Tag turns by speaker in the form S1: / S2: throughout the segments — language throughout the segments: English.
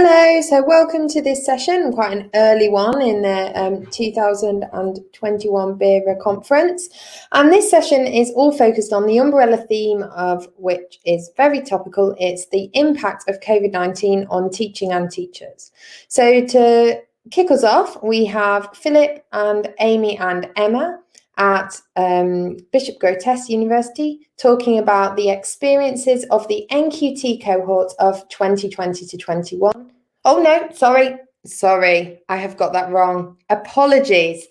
S1: Hello, so welcome to this session, quite an early one in the 2021 BERA conference. And this session is all focused on the umbrella theme of which is very topical. It's the impact of COVID-19 on teaching and teachers. So to kick us off, we have Philip and Amy and Emma at Bishop Grotesque University talking about the experiences of the NQT cohort of 2020 to 21. Oh no, sorry, I have got that wrong. Apologies.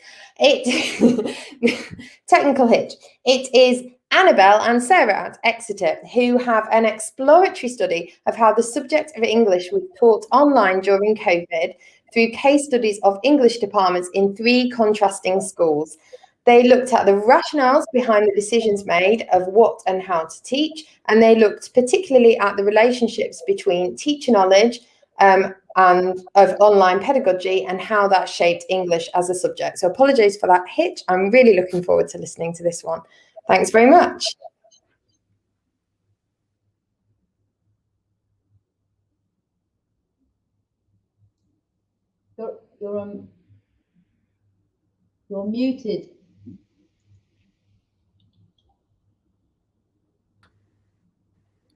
S1: Technical hitch. It is Annabelle and Sarah at Exeter who have an exploratory study of how the subject of English was taught online during COVID through case studies of English departments in 3 contrasting schools. They looked at the rationales behind the decisions made of what and how to teach, and they looked particularly at the relationships between teacher knowledge and of online pedagogy and how that shaped English as a subject. So apologies for that hitch. I'm really looking forward to listening to this one. Thanks very much.
S2: You're muted.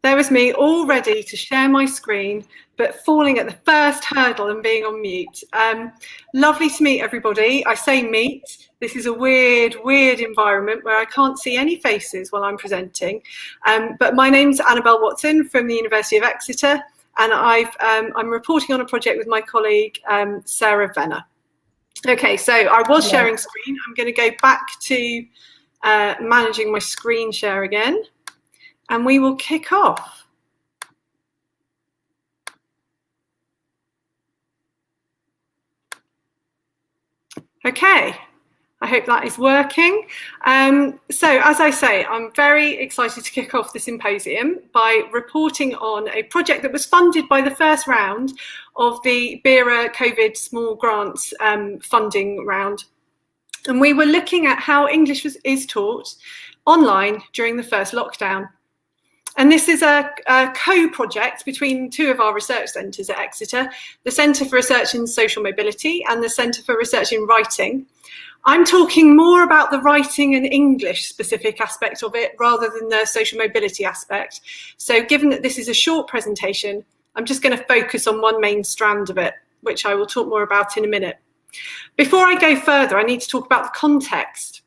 S3: There was me all ready to share my screen, but falling at the first hurdle and being on mute. Lovely to meet everybody. I say meet. This is a weird environment where I can't see any faces while I'm presenting. But my name's Annabelle Watson from the University of Exeter, and I'm reporting on a project with my colleague, Sarah Venner. Okay, so I was sharing screen. I'm going to go back to managing my screen share again. And we will kick off. Okay, I hope that is working. So as I say, I'm very excited to kick off the symposium by reporting on a project that was funded by the first round of the BERA COVID small grants funding round. And we were looking at how English is taught online during the first lockdown. And this is a co-project between 2 of our research centres at Exeter, the Centre for Research in Social Mobility and the Centre for Research in Writing. I'm talking more about the writing and English specific aspect of it rather than the social mobility aspect. So given that this is a short presentation, I'm just going to focus on one main strand of it, which I will talk more about in a minute. Before I go further, I need to talk about the context.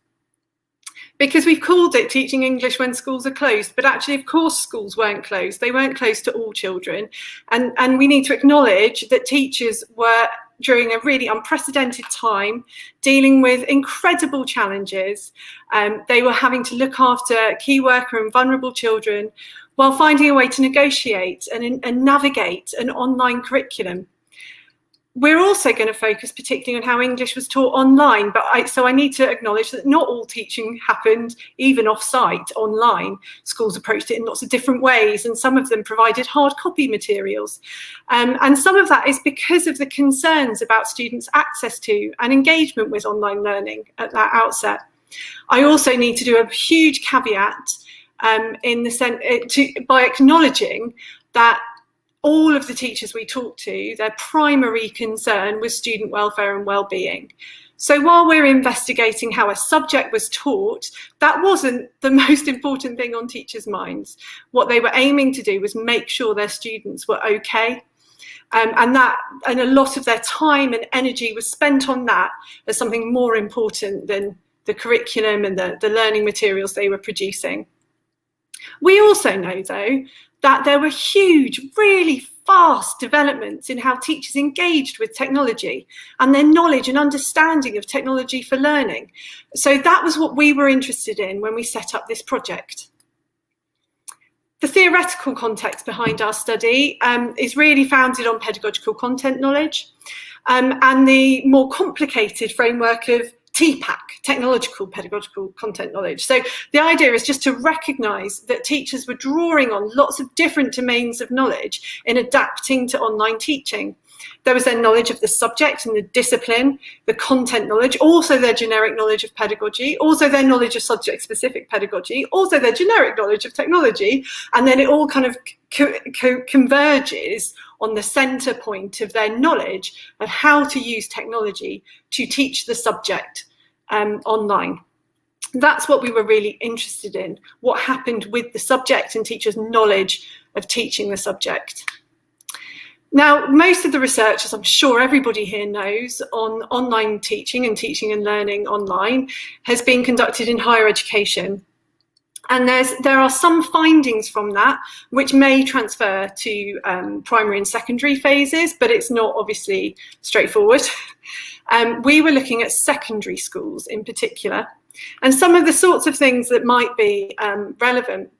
S3: Because we've called it Teaching English When Schools Are Closed, but actually, of course, schools weren't closed. They weren't closed to all children. And we need to acknowledge that teachers were, during a really unprecedented time, dealing with incredible challenges. They were having to look after key worker and vulnerable children while finding a way to negotiate and navigate an online curriculum. We're also going to focus particularly on how English was taught online, so I need to acknowledge that not all teaching happened even off-site, online. Schools approached it in lots of different ways, and some of them provided hard copy materials. And some of that is because of the concerns about students' access to and engagement with online learning at that outset. I also need to do a huge caveat by acknowledging that all of the teachers we talked to, their primary concern was student welfare and well-being. So while we're investigating how a subject was taught, that wasn't the most important thing on teachers' minds. What they were aiming to do was make sure their students were okay. And a lot of their time and energy was spent on that as something more important than the curriculum and the learning materials they were producing. We also know, though, that there were huge, really fast developments in how teachers engaged with technology and their knowledge and understanding of technology for learning. So that was what we were interested in when we set up this project. The theoretical context behind our study is really founded on pedagogical content knowledge and the more complicated framework of TPAC, technological pedagogical content knowledge. So the idea is just to recognise that teachers were drawing on lots of different domains of knowledge in adapting to online teaching. There was their knowledge of the subject and the discipline, the content knowledge, also their generic knowledge of pedagogy, also their knowledge of subject-specific pedagogy, also their generic knowledge of technology, and then it all kind of converges on the centre point of their knowledge of how to use technology to teach the subject online. That's what we were really interested in, what happened with the subject and teachers' knowledge of teaching the subject. Now, most of the research, as I'm sure everybody here knows, on online teaching and learning online has been conducted in higher education. And there are some findings from that which may transfer to primary and secondary phases, but it's not obviously straightforward. We were looking at secondary schools in particular, and some of the sorts of things that might be relevant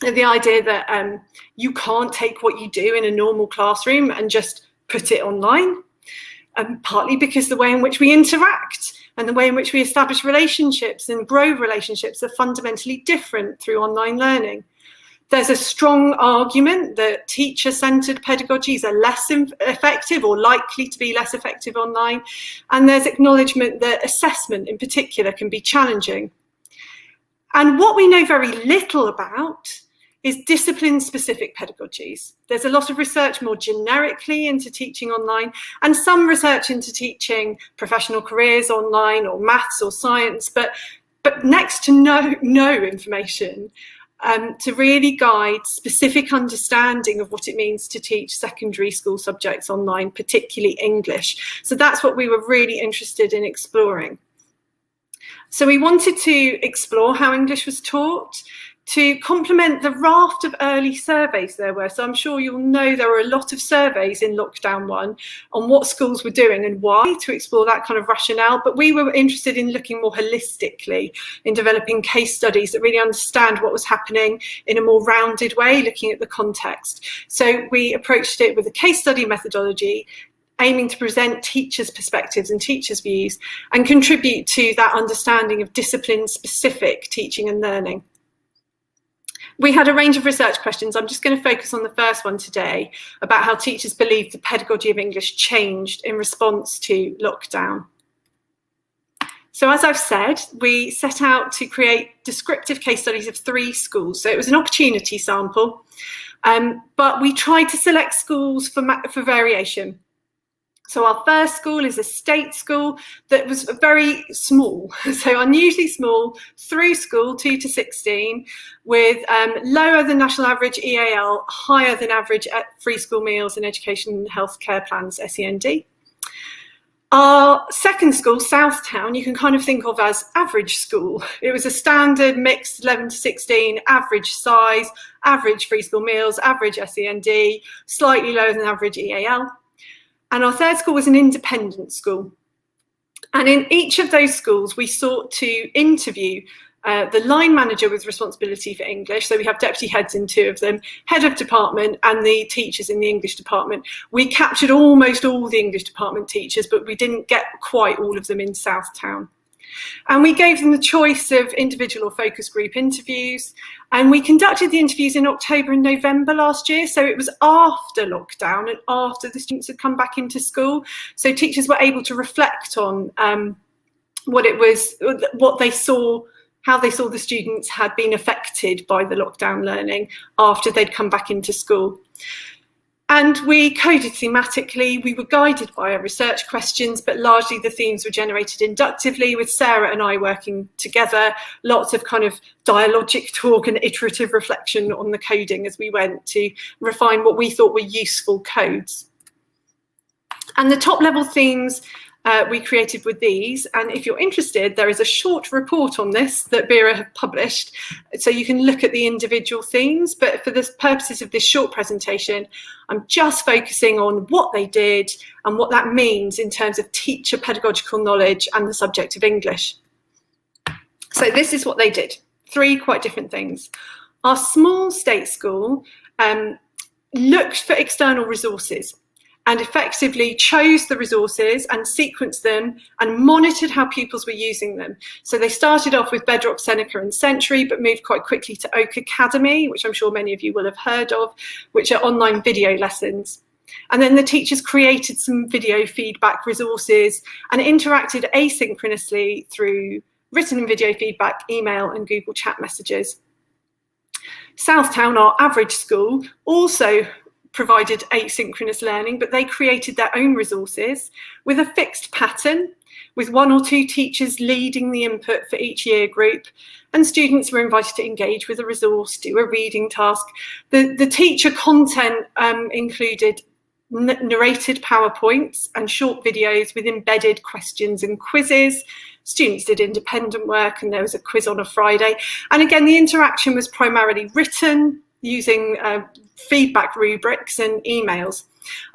S3: are the idea that you can't take what you do in a normal classroom and just put it online, partly because the way in which we interact and the way in which we establish relationships and grow relationships are fundamentally different through online learning. There's a strong argument that teacher-centred pedagogies are less effective or likely to be less effective online. And there's acknowledgement that assessment in particular can be challenging. And what we know very little about is discipline-specific pedagogies. There's a lot of research more generically into teaching online and some research into teaching professional careers online or maths or science, but next to no information to really guide specific understanding of what it means to teach secondary school subjects online, particularly English. So that's what we were really interested in exploring. So we wanted to explore how English was taught, to complement the raft of early surveys there were. So I'm sure you'll know there were a lot of surveys in lockdown 1 on what schools were doing and why, to explore that kind of rationale. But we were interested in looking more holistically, in developing case studies that really understand what was happening in a more rounded way, looking at the context. So we approached it with a case study methodology, aiming to present teachers' perspectives and teachers' views and contribute to that understanding of discipline-specific teaching and learning. We had a range of research questions. I'm just going to focus on the first one today about how teachers believe the pedagogy of English changed in response to lockdown. So as I've said, we set out to create descriptive case studies of 3 schools. So it was an opportunity sample, but we tried to select schools for variation. So our first school is a state school that was very small, so unusually small, through school, 2 to 16, with lower than national average EAL, higher than average free school meals and education and healthcare plans, SEND. Our second school, Southtown, you can kind of think of as average school. It was a standard mixed 11 to 16, average size, average free school meals, average SEND, slightly lower than average EAL. And our third school was an independent school. And in each of those schools, we sought to interview the line manager with responsibility for English. So we have deputy heads in 2 of them, head of department and the teachers in the English department. We captured almost all the English department teachers, but we didn't get quite all of them in Southtown. And we gave them the choice of individual or focus group interviews. And we conducted the interviews in October and November last year. So it was after lockdown and after the students had come back into school. So teachers were able to reflect on what they saw, how they saw the students had been affected by the lockdown learning after they'd come back into school. And we coded thematically. We were guided by our research questions, but largely the themes were generated inductively with Sarah and I working together, lots of kind of dialogic talk and iterative reflection on the coding as we went to refine what we thought were useful codes. And the top level themes we created with these, and if you're interested, there is a short report on this that BERA have published, so you can look at the individual themes, but for the purposes of this short presentation, I'm just focusing on what they did and what that means in terms of teacher pedagogical knowledge and the subject of English. So this is what they did, 3 quite different things. Our small state school looked for external resources and effectively chose the resources and sequenced them and monitored how pupils were using them. So they started off with Bedrock, Seneca and Century, but moved quite quickly to Oak Academy, which I'm sure many of you will have heard of, which are online video lessons. And then the teachers created some video feedback resources and interacted asynchronously through written and video feedback, email and Google Chat messages. Southtown, our average school, also provided asynchronous learning, but they created their own resources with a fixed pattern, with 1 or 2 teachers leading the input for each year group, and students were invited to engage with a resource, do a reading task. The teacher content included narrated PowerPoints and short videos with embedded questions and quizzes. Students did independent work, and there was a quiz on a Friday. And again, the interaction was primarily written using feedback rubrics and emails.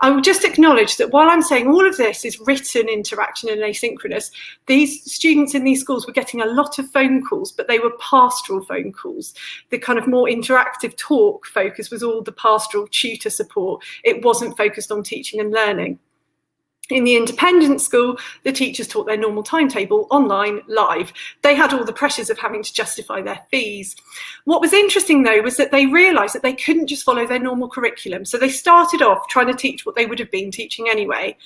S3: I will just acknowledge that while I'm saying all of this is written interaction and asynchronous, these students in these schools were getting a lot of phone calls, but they were pastoral phone calls. The kind of more interactive talk focus was all the pastoral tutor support. It wasn't focused on teaching and learning. In the independent school, the teachers taught their normal timetable online, live. They had all the pressures of having to justify their fees. What was interesting, though, was that they realised that they couldn't just follow their normal curriculum. So they started off trying to teach what they would have been teaching anyway,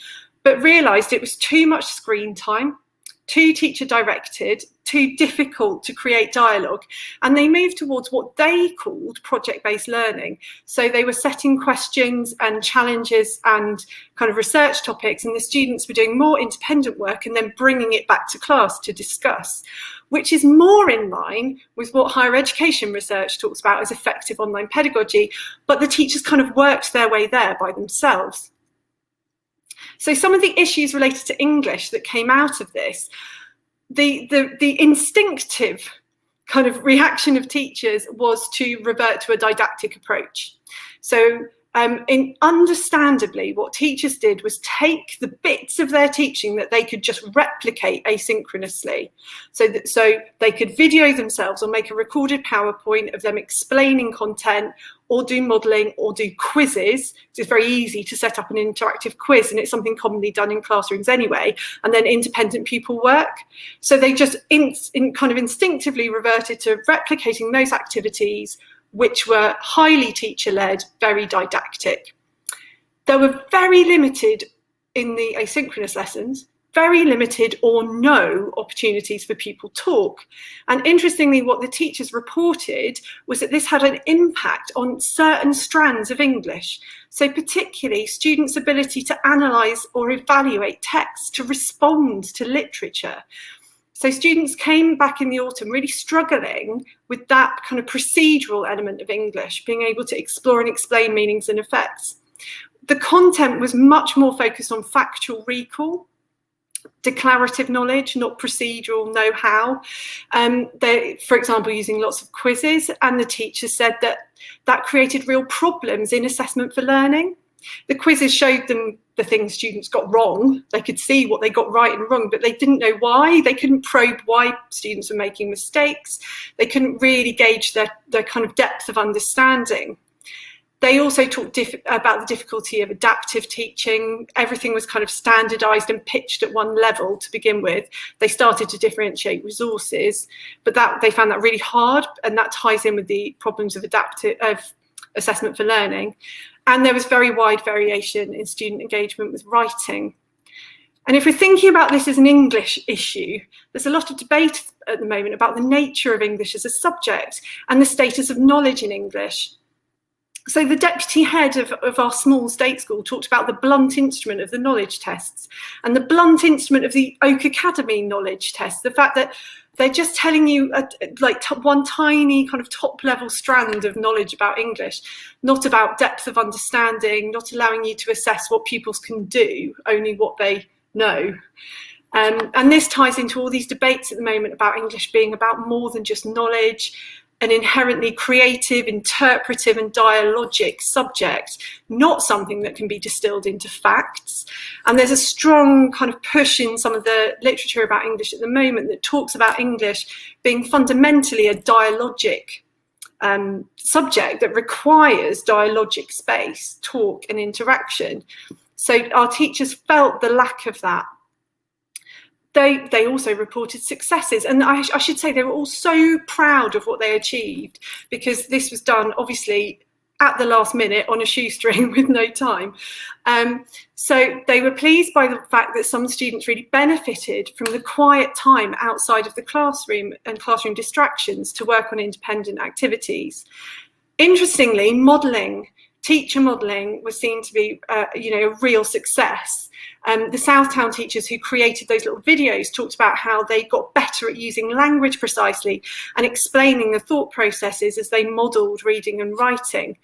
S3: but realised it was too much screen time, too teacher-directed, too difficult to create dialogue, and they moved towards what they called project-based learning. So they were setting questions and challenges and kind of research topics, and the students were doing more independent work and then bringing it back to class to discuss, which is more in line with what higher education research talks about as effective online pedagogy, but the teachers kind of worked their way there by themselves. So some of the issues related to English that came out of this, the instinctive kind of reaction of teachers was to revert to a didactic approach. So understandably, what teachers did was take the bits of their teaching that they could just replicate asynchronously. So they could video themselves or make a recorded PowerPoint of them explaining content, or do modelling, or do quizzes. It's very easy to set up an interactive quiz, and it's something commonly done in classrooms anyway, and then independent pupil work. So they just kind of instinctively reverted to replicating those activities, which were highly teacher-led, very didactic. There were very limited in the asynchronous lessons, very limited or no opportunities for pupil talk. And interestingly, what the teachers reported was that this had an impact on certain strands of English. So particularly students' ability to analyse or evaluate text, to respond to literature. So students came back in the autumn really struggling with that kind of procedural element of English, being able to explore and explain meanings and effects. The content was much more focused on factual recall, declarative knowledge, not procedural know-how. For example, using lots of quizzes, and the teacher said that created real problems in assessment for learning. The quizzes showed them the things students got wrong. They could see what they got right and wrong, but they didn't know why. They couldn't probe why students were making mistakes. They couldn't really gauge their kind of depth of understanding. They also talked about the difficulty of adaptive teaching. Everything was kind of standardised and pitched at one level to begin with. They started to differentiate resources, but they found that really hard, and that ties in with the problems of assessment for learning. And there was very wide variation in student engagement with writing. And if we're thinking about this as an English issue, there's a lot of debate at the moment about the nature of English as a subject and the status of knowledge in English. So the deputy head of our small state school talked about the blunt instrument of the knowledge tests and the blunt instrument of the Oak Academy knowledge tests, the fact that they're just telling you one tiny kind of top level strand of knowledge about English, not about depth of understanding, not allowing you to assess what pupils can do, only what they know. And this ties into all these debates at the moment about English being about more than just knowledge, an inherently creative, interpretive and dialogic subject, not something that can be distilled into facts. And there's a strong kind of push in some of the literature about English at the moment that talks about English being fundamentally a dialogic subject that requires dialogic space, talk and interaction. So our teachers felt the lack of that. They also reported successes, and I should say they were all so proud of what they achieved, because this was done obviously at the last minute on a shoestring with no time. So they were pleased by the fact that some students really benefited from the quiet time outside of the classroom and classroom distractions to work on independent activities. Interestingly, modelling teacher modelling was seen to be, a real success. The Southtown teachers who created those little videos talked about how they got better at using language precisely and explaining the thought processes as they modelled reading and writing.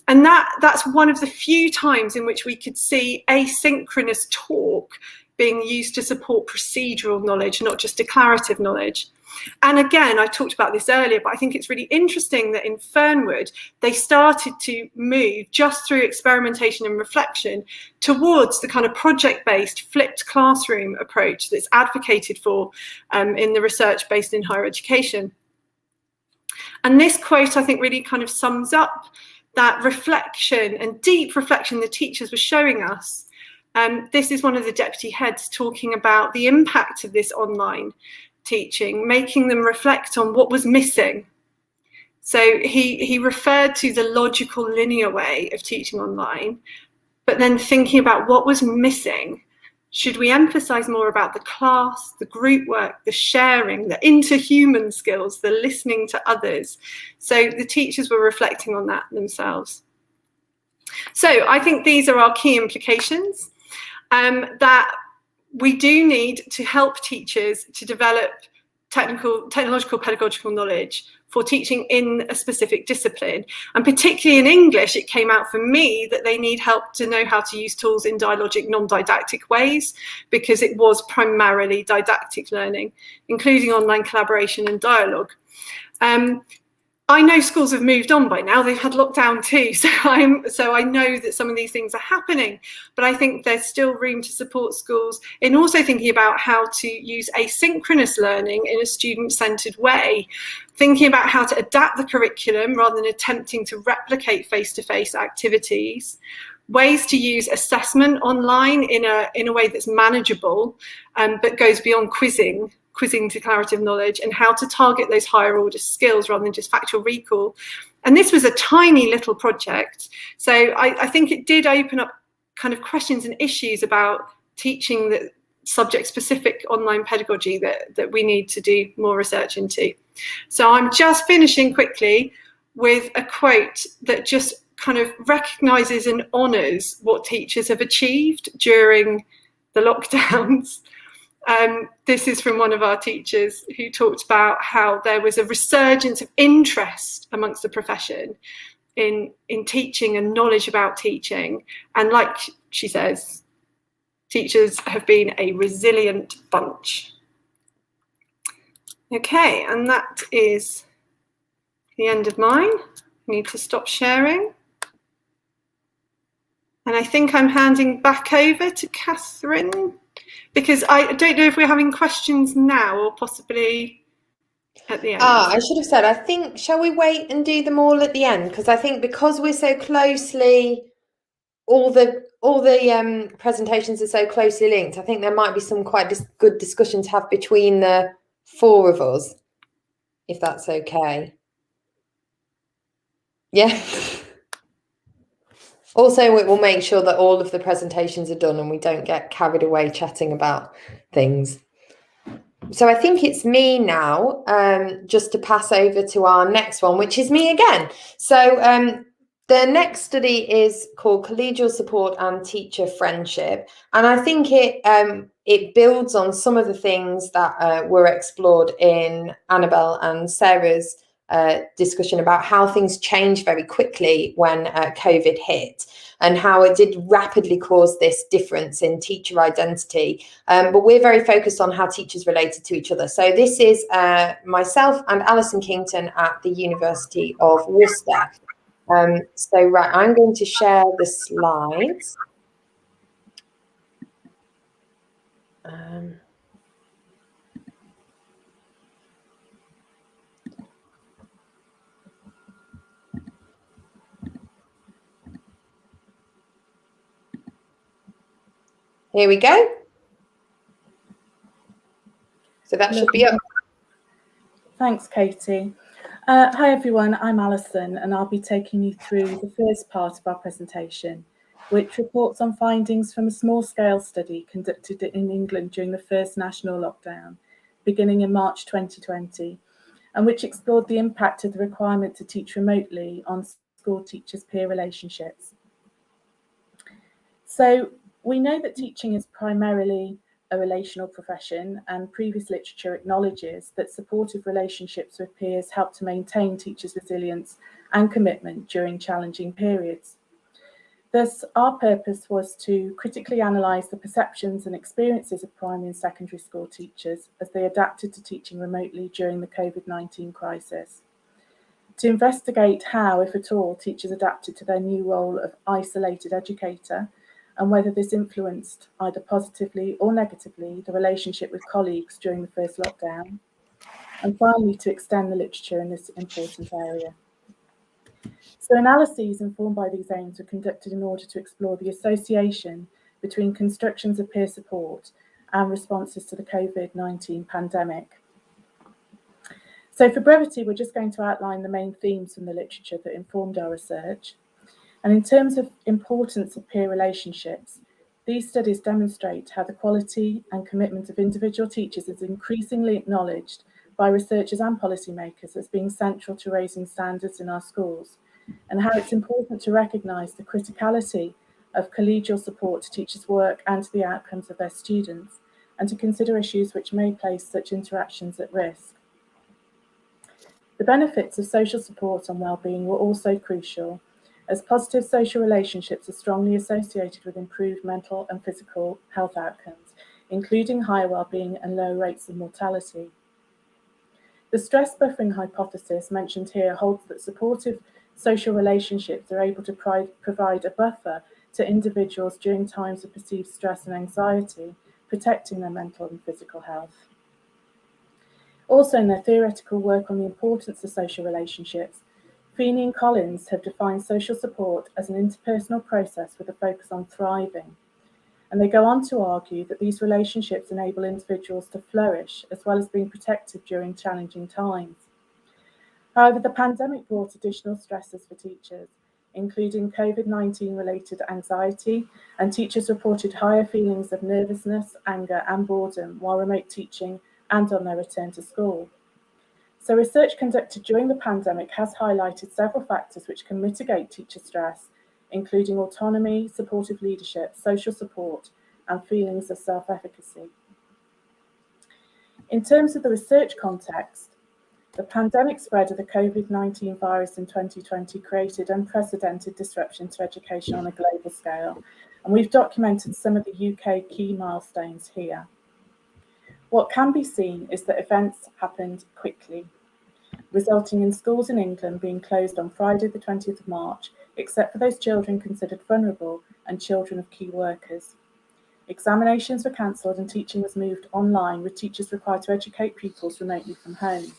S3: And that's one of the few times in which we could see asynchronous talk being used to support procedural knowledge, not just declarative knowledge. And again, I talked about this earlier, but I think it's really interesting that in Fernwood, they started to move just through experimentation and reflection towards the kind of project-based flipped classroom approach that's advocated for in the research based in higher education. And this quote, I think, really kind of sums up that reflection and deep reflection the teachers were showing us. This is one of the deputy heads talking about the impact of this online teaching, making them reflect on what was missing. So he referred to the logical linear way of teaching online, but then thinking about what was missing. Should we emphasize more about the class, the group work, the sharing, the interhuman skills, the listening to others? So the teachers were reflecting on that themselves. So I think these are our key implications, that we do need to help teachers to develop technological pedagogical knowledge for teaching in a specific discipline. And particularly in English, it came out for me that they need help to know how to use tools in dialogic, non-didactic ways, because it was primarily didactic learning, including online collaboration and dialogue. I know schools have moved on by now. They've had lockdown too, so I know that some of these things are happening, but I think there's still room to support schools in also thinking about how to use asynchronous learning in a student-centered way, thinking about how to adapt the curriculum rather than attempting to replicate face-to-face activities, ways to use assessment online in a way that's manageable, but goes beyond quizzing declarative knowledge, and how to target those higher order skills rather than just factual recall. And this was a tiny little project. So I think it did open up kind of questions and issues about teaching the subject specific online pedagogy that we need to do more research into. So I'm just finishing quickly with a quote that just kind of recognises and honours what teachers have achieved during the lockdowns. This is from one of our teachers who talked about how there was a resurgence of interest amongst the profession in teaching and knowledge about teaching. And like she says, teachers have been a resilient bunch. Okay, and that is the end of mine. I need to stop sharing. And I think I'm handing back over to Catherine, because I don't know if we're having questions now or possibly at the end.
S1: I should have said, I think, shall we wait and do them all at the end? Because I think because we're so closely, all the presentations are so closely linked, I think there might be some quite good discussion to have between the four of us, if that's okay. Yeah. Also, it will make sure that all of the presentations are done and we don't get carried away chatting about things. So I think it's me now, just to pass over to our next one, which is me again. So the next study is called Collegial Support and Teacher Friendship. And I think it builds on some of the things that were explored in Annabelle and Sarah's discussion about how things changed very quickly when COVID hit, and how it did rapidly cause this difference in teacher identity. But we're very focused on how teachers related to each other. So this is myself and Alison Kington at the University of Worcester. So right, I'm going to share the slides. Here we go. So that should be up.
S4: Thanks, Katie. Hi, everyone. I'm Alison, and I'll be taking you through the first part of our presentation, which reports on findings from a small-scale study conducted in England during the first national lockdown, beginning in March 2020, and which explored the impact of the requirement to teach remotely on school teachers' peer relationships. So we know that teaching is primarily a relational profession, and previous literature acknowledges that supportive relationships with peers help to maintain teachers' resilience and commitment during challenging periods. Thus, our purpose was to critically analyse the perceptions and experiences of primary and secondary school teachers as they adapted to teaching remotely during the COVID-19 crisis. To investigate how, if at all, teachers adapted to their new role of isolated educator, and whether this influenced either positively or negatively the relationship with colleagues during the first lockdown, and finally to extend the literature in this important area. So analyses informed by these aims were conducted in order to explore the association between constructions of peer support and responses to the COVID-19 pandemic. So for brevity, we're just going to outline the main themes from the literature that informed our research. And in terms of importance of peer relationships, these studies demonstrate how the quality and commitment of individual teachers is increasingly acknowledged by researchers and policymakers as being central to raising standards in our schools, and how it's important to recognise the criticality of collegial support to teachers' work and to the outcomes of their students, and to consider issues which may place such interactions at risk. The benefits of social support and well-being were also crucial, as positive social relationships are strongly associated with improved mental and physical health outcomes, including higher well-being and lower rates of mortality. The stress buffering hypothesis mentioned here holds that supportive social relationships are able to provide a buffer to individuals during times of perceived stress and anxiety, protecting their mental and physical health. Also, in their theoretical work on the importance of social relationships, Feeney and Collins have defined social support as an interpersonal process with a focus on thriving. And they go on to argue that these relationships enable individuals to flourish as well as being protective during challenging times. However, the pandemic brought additional stresses for teachers, including COVID-19 related anxiety, and teachers reported higher feelings of nervousness, anger, and boredom while remote teaching and on their return to school. So research conducted during the pandemic has highlighted several factors which can mitigate teacher stress, including autonomy, supportive leadership, social support, and feelings of self-efficacy. In terms of the research context, the pandemic spread of the COVID-19 virus in 2020 created unprecedented disruption to education on a global scale, and we've documented some of the UK key milestones here. What can be seen is that events happened quickly, resulting in schools in England being closed on Friday the 20th of March, except for those children considered vulnerable and children of key workers. Examinations were cancelled and teaching was moved online, with teachers required to educate pupils remotely from home.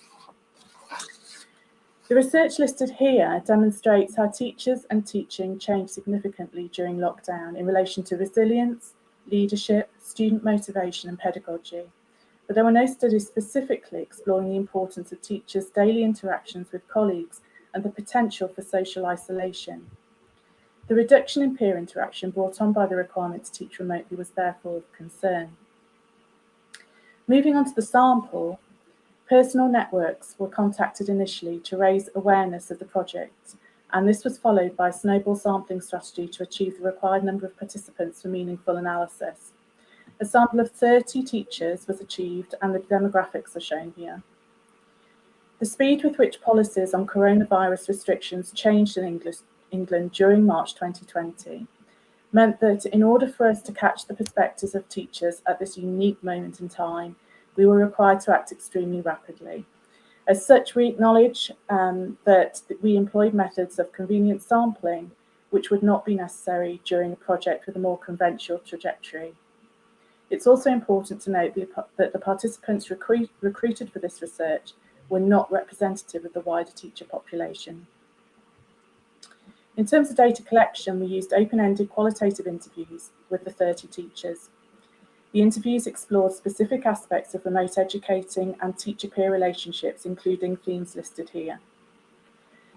S4: The research listed here demonstrates how teachers and teaching changed significantly during lockdown in relation to resilience, leadership, student motivation, and pedagogy. But there were no studies specifically exploring the importance of teachers' daily interactions with colleagues and the potential for social isolation. The reduction in peer interaction brought on by the requirement to teach remotely was therefore of concern. Moving on to the sample, personal networks were contacted initially to raise awareness of the project, and this was followed by a snowball sampling strategy to achieve the required number of participants for meaningful analysis. A sample of 30 teachers was achieved, and the demographics are shown here. The speed with which policies on coronavirus restrictions changed in England during March 2020 meant that in order for us to catch the perspectives of teachers at this unique moment in time, we were required to act extremely rapidly. As such, we acknowledge that we employed methods of convenient sampling, which would not be necessary during a project with a more conventional trajectory. It's also important to note that the participants recruited for this research were not representative of the wider teacher population. In terms of data collection, we used open-ended qualitative interviews with the 30 teachers. The interviews explored specific aspects of remote educating and teacher-peer relationships, including themes listed here.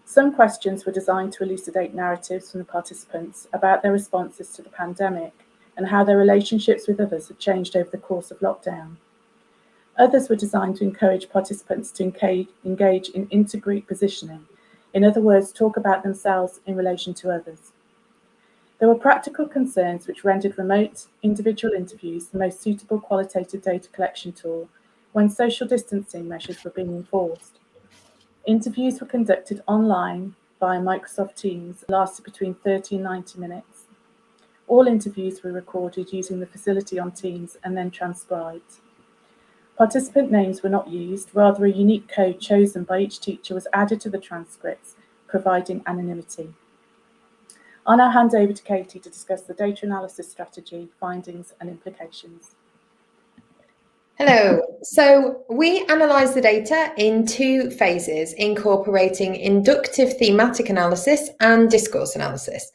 S4: Some questions were designed to elucidate narratives from the participants about their responses to the pandemic and how their relationships with others had changed over the course of lockdown. Others were designed to encourage participants to engage in intergroup positioning, In other words, talk about themselves in relation to others. There were practical concerns which rendered remote individual interviews the most suitable qualitative data collection tool when social distancing measures were being enforced. Interviews were conducted online via Microsoft Teams, lasted between 30 and 90 minutes. All interviews were recorded using the facility on Teams and then transcribed. Participant names were not used, rather a unique code chosen by each teacher was added to the transcripts, providing anonymity. I'll now hand over to Katie to discuss the data analysis strategy, findings and implications.
S1: Hello. So we analysed the data in two phases, incorporating inductive thematic analysis and discourse analysis.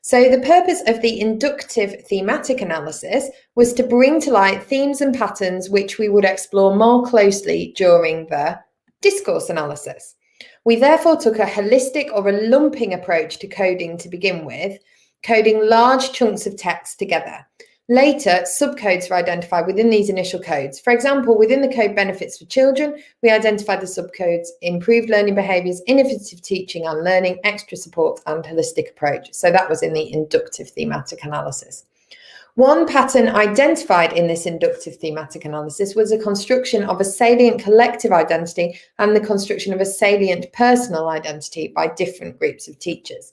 S1: So the purpose of the inductive thematic analysis was to bring to light themes and patterns which we would explore more closely during the discourse analysis. We therefore took a holistic or a lumping approach to coding to begin with, coding large chunks of text together. Later, subcodes were identified within these initial codes. For example, within the code benefits for children, we identified the subcodes improved learning behaviours, innovative teaching and learning, extra support and holistic approach. So that was in the inductive thematic analysis. One pattern identified in this inductive thematic analysis was a construction of a salient collective identity and the construction of a salient personal identity by different groups of teachers.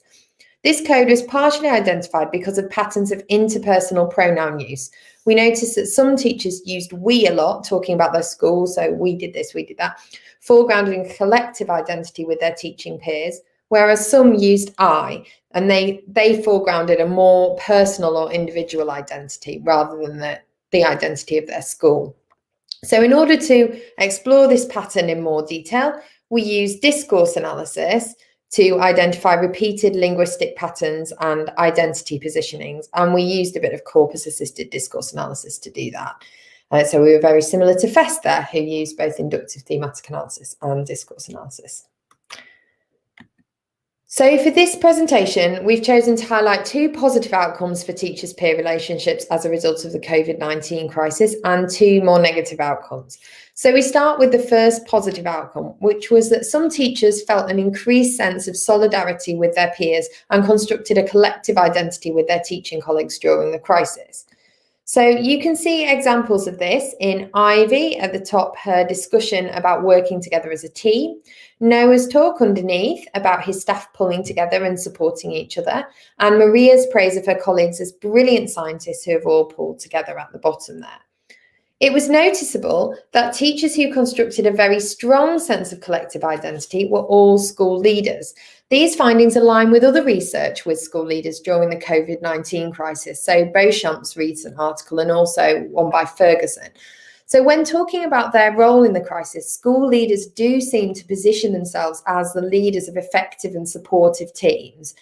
S1: This code was partially identified because of patterns of interpersonal pronoun use. We noticed that some teachers used we a lot, talking about their school, so we did this, we did that, foregrounding a collective identity with their teaching peers, whereas some used I, and they foregrounded a more personal or individual identity rather than the identity of their school. So in order to explore this pattern in more detail, we used discourse analysis to identify repeated linguistic patterns and identity positionings. And we used a bit of corpus-assisted discourse analysis to do that. So we were very similar to FEST there, who used both inductive thematic analysis and discourse analysis. So for this presentation, we've chosen to highlight two positive outcomes for teachers' peer relationships as a result of the COVID-19 crisis and two more negative outcomes. So we start with the first positive outcome, which was that some teachers felt an increased sense of solidarity with their peers and constructed a collective identity with their teaching colleagues during the crisis. So you can see examples of this in Ivy at the top, her discussion about working together as a team, Noah's talk underneath about his staff pulling together and supporting each other, and Maria's praise of her colleagues as brilliant scientists who have all pulled together at the bottom there. It was noticeable that teachers who constructed a very strong sense of collective identity were all school leaders. These findings align with other research with school leaders during the COVID-19 crisis, so Beauchamp's recent article and also one by Ferguson. So when talking about their role in the crisis, school leaders do seem to position themselves as the leaders of effective and supportive teams.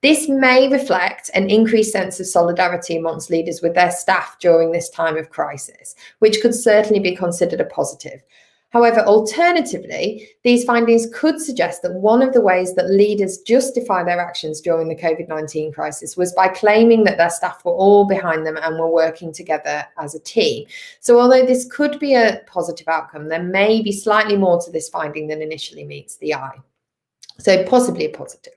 S1: This may reflect an increased sense of solidarity amongst leaders with their staff during this time of crisis, which could certainly be considered a positive. However, alternatively, these findings could suggest that one of the ways that leaders justify their actions during the COVID-19 crisis was by claiming that their staff were all behind them and were working together as a team. So although this could be a positive outcome, there may be slightly more to this finding than initially meets the eye. So possibly a positive.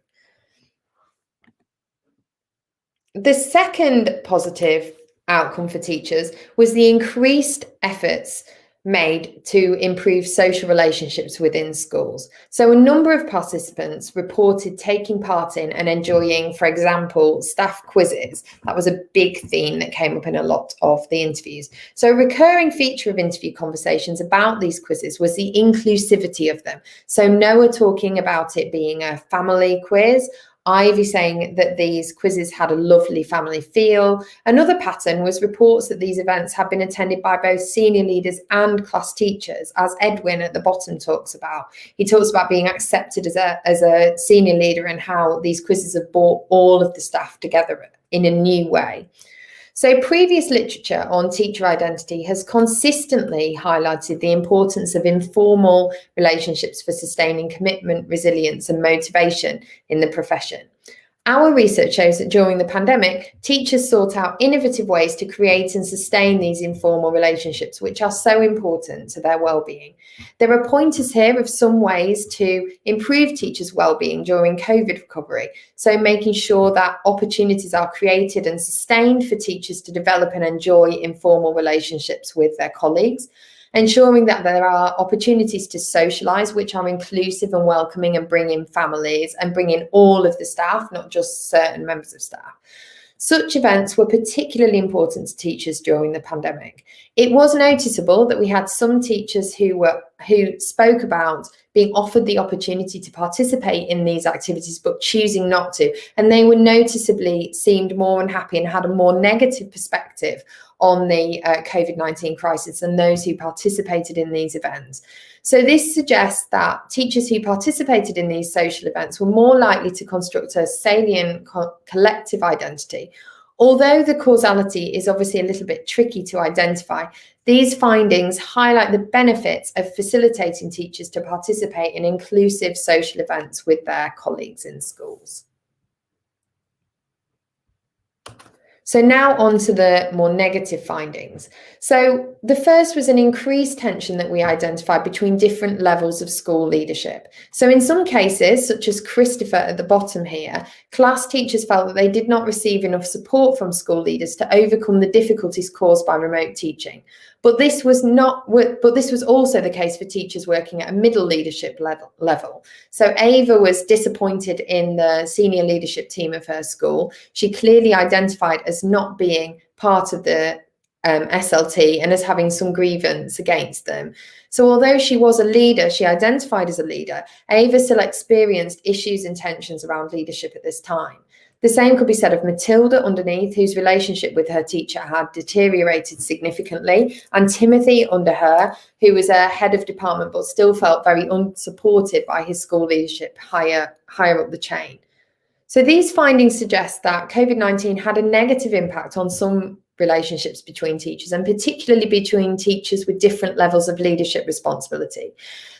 S1: The second positive outcome for teachers was the increased efforts made to improve social relationships within schools. So a number of participants reported taking part in and enjoying, for example, staff quizzes. That was a big theme that came up in a lot of the interviews. So a recurring feature of interview conversations about these quizzes was the inclusivity of them. So Noah talking about it being a family quiz, Ivy saying that these quizzes had a lovely family feel. Another pattern was reports that these events had been attended by both senior leaders and class teachers, as Edwin at the bottom talks about. He talks about being accepted as a senior leader and how these quizzes have brought all of the staff together in a new way. So previous literature on teacher identity has consistently highlighted the importance of informal relationships for sustaining commitment, resilience and motivation in the profession. Our research shows that during the pandemic, teachers sought out innovative ways to create and sustain these informal relationships, which are so important to their well-being. There are pointers here of some ways to improve teachers' well-being during COVID recovery. So making sure that opportunities are created and sustained for teachers to develop and enjoy informal relationships with their colleagues. Ensuring that there are opportunities to socialise, which are inclusive and welcoming and bring in families and bring in all of the staff, not just certain members of staff. Such events were particularly important to teachers during the pandemic. It was noticeable that we had some teachers who spoke about being offered the opportunity to participate in these activities but choosing not to, and they were noticeably seemed more unhappy and had a more negative perspective on the COVID-19 crisis than those who participated in these events. So this suggests that teachers who participated in these social events were more likely to construct a salient collective identity. Although the causality is obviously a little bit tricky to identify, these findings highlight the benefits of facilitating teachers to participate in inclusive social events with their colleagues in schools. So now on to the more negative findings. So the first was an increased tension that we identified between different levels of school leadership. So in some cases, such as Christopher at the bottom here, class teachers felt that they did not receive enough support from school leaders to overcome the difficulties caused by remote teaching. But this was also the case for teachers working at a middle leadership level. So Ava was disappointed in the senior leadership team of her school. She clearly identified as not being part of the SLT and as having some grievance against them. So although she was a leader, she identified as a leader, Ava still experienced issues and tensions around leadership at this time. The same could be said of Matilda underneath, whose relationship with her teacher had deteriorated significantly, and Timothy under her, who was a head of department but still felt very unsupported by his school leadership higher up the chain. So these findings suggest that COVID-19 had a negative impact on some relationships between teachers, and particularly between teachers with different levels of leadership responsibility.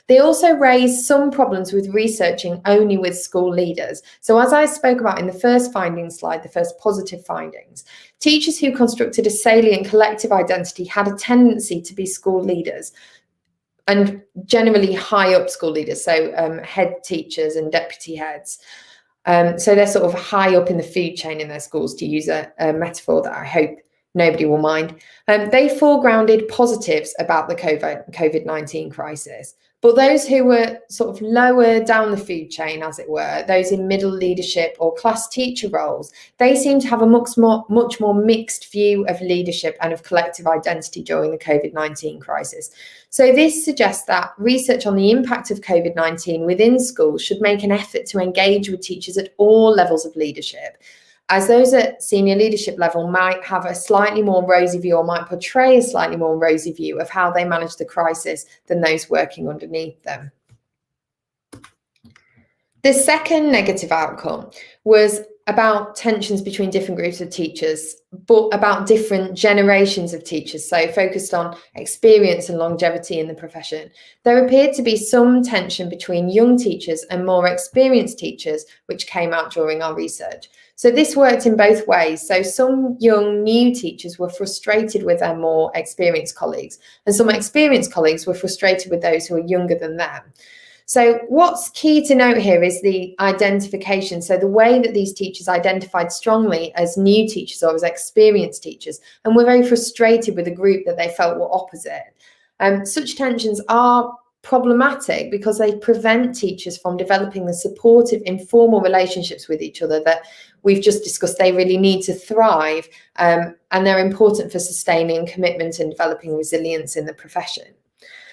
S1: They also raised some problems with researching only with school leaders. So as I spoke about in the first findings slide, the first positive findings, teachers who constructed a salient collective identity had a tendency to be school leaders, and generally high up school leaders, so head teachers and deputy heads. So they're sort of high up in the food chain in their schools, to use a metaphor that I hope nobody will mind. They foregrounded positives about the COVID-19 crisis. But those who were sort of lower down the food chain, as it were, those in middle leadership or class teacher roles, they seem to have a much more mixed view of leadership and of collective identity during the COVID-19 crisis. So this suggests that research on the impact of COVID-19 within schools should make an effort to engage with teachers at all levels of leadership, as those at senior leadership level might have a slightly more rosy view, or might portray a slightly more rosy view of how they manage the crisis than those working underneath them. The second negative outcome was about tensions between different groups of teachers, but about different generations of teachers, so focused on experience and longevity in the profession. There appeared to be some tension between young teachers and more experienced teachers, which came out during our research. So this worked in both ways. So some young new teachers were frustrated with their more experienced colleagues, and some experienced colleagues were frustrated with those who are younger than them. So what's key to note here is the identification. So the way that these teachers identified strongly as new teachers or as experienced teachers, and were very frustrated with a group that they felt were opposite. Such tensions are problematic because they prevent teachers from developing the supportive, informal relationships with each other that we've just discussed they really need to thrive, and they're important for sustaining commitment and developing resilience in the profession.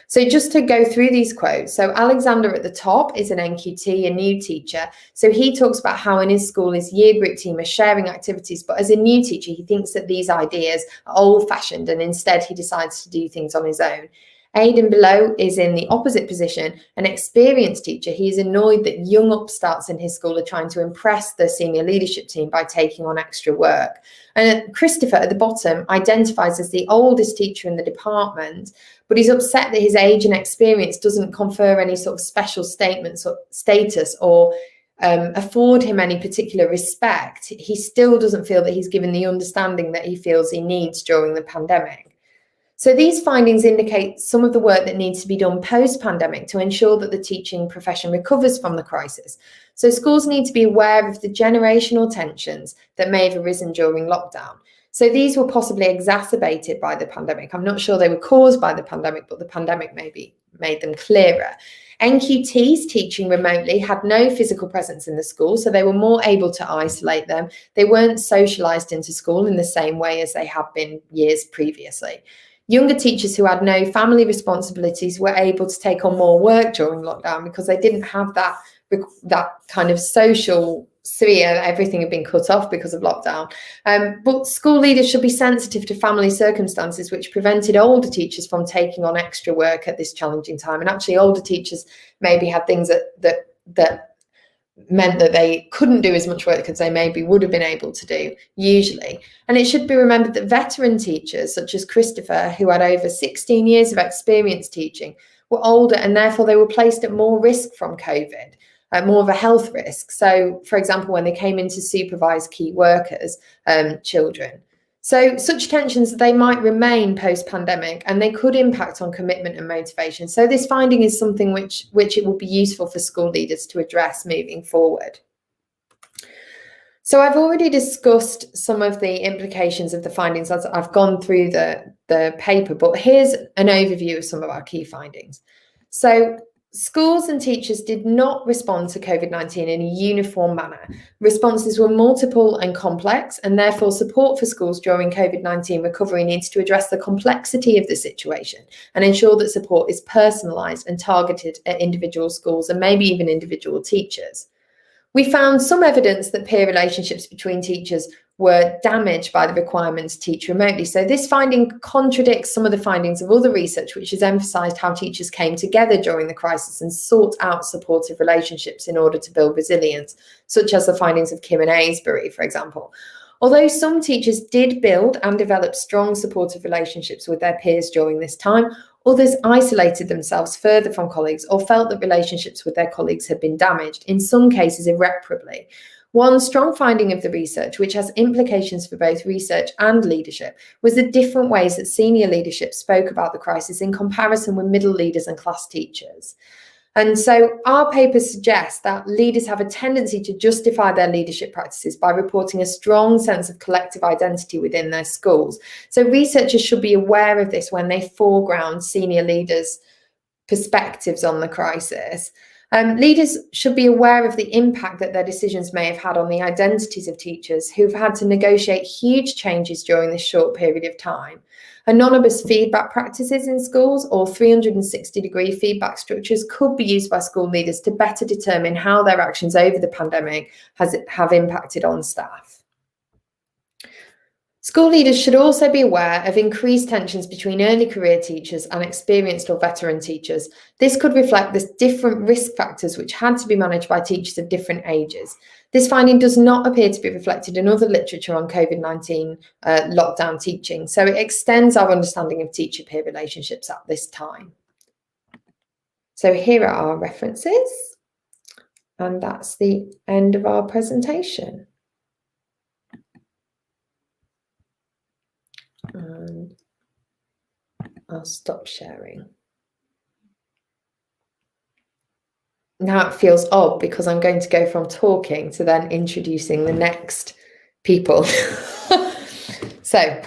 S1: So just to go through these quotes, so Alexander at the top is an NQT, a new teacher. So he talks about how in his school his year group team are sharing activities, but as a new teacher, he thinks that these ideas are old-fashioned and instead he decides to do things on his own. Aidan below is in the opposite position, an experienced teacher. He is annoyed that young upstarts in his school are trying to impress the senior leadership team by taking on extra work. And Christopher at the bottom identifies as the oldest teacher in the department, but he's upset that his age and experience doesn't confer any sort of special status or afford him any particular respect, he still doesn't feel that he's given the understanding that he feels he needs during the pandemic. So these findings indicate some of the work that needs to be done post-pandemic to ensure that the teaching profession recovers from the crisis. So schools need to be aware of the generational tensions that may have arisen during lockdown. So these were possibly exacerbated by the pandemic. I'm not sure they were caused by the pandemic, but the pandemic maybe made them clearer. NQTs teaching remotely had no physical presence in the school, so they were more able to isolate them. They weren't socialised into school in the same way as they had been years previously. Younger teachers who had no family responsibilities were able to take on more work during lockdown because they didn't have that kind of social sphere. Everything had been cut off because of lockdown. But school leaders should be sensitive to family circumstances, which prevented older teachers from taking on extra work at this challenging time. And actually, older teachers maybe had things that meant that they couldn't do as much work as they maybe would have been able to do usually. And it should be remembered that veteran teachers such as Christopher, who had over 16 years of experience teaching, were older and therefore they were placed at more risk from COVID, more of a health risk. So, for example, when they came in to supervise key workers, children. So such tensions, they might remain post-pandemic and they could impact on commitment and motivation. So this finding is something which it will be useful for school leaders to address moving forward. So I've already discussed some of the implications of the findings as I've gone through the paper, but here's an overview of some of our key findings. So schools and teachers did not respond to COVID-19 in a uniform manner. Responses were multiple and complex, and therefore support for schools during COVID-19 recovery needs to address the complexity of the situation and ensure that support is personalised and targeted at individual schools and maybe even individual teachers. We found some evidence that peer relationships between teachers were damaged by the requirement to teach remotely. So this finding contradicts some of the findings of other research, which has emphasised how teachers came together during the crisis and sought out supportive relationships in order to build resilience, such as the findings of Kim and Aysbury, for example. Although some teachers did build and develop strong supportive relationships with their peers during this time, others isolated themselves further from colleagues or felt that relationships with their colleagues had been damaged, in some cases irreparably. One strong finding of the research, which has implications for both research and leadership, was the different ways that senior leadership spoke about the crisis in comparison with middle leaders and class teachers. And so our paper suggests that leaders have a tendency to justify their leadership practices by reporting a strong sense of collective identity within their schools. So researchers should be aware of this when they foreground senior leaders' perspectives on the crisis. Leaders should be aware of the impact that their decisions may have had on the identities of teachers who've had to negotiate huge changes during this short period of time. Anonymous feedback practices in schools or 360-degree feedback structures could be used by school leaders to better determine how their actions over the pandemic have impacted on staff. School leaders should also be aware of increased tensions between early career teachers and experienced or veteran teachers. This could reflect the different risk factors which had to be managed by teachers of different ages. This finding does not appear to be reflected in other literature on COVID-19 lockdown teaching, so it extends our understanding of teacher-peer relationships at this time. So here are our references, and that's the end of our presentation. And I'll stop sharing. Now it feels odd because I'm going to go from talking to then introducing the next people. So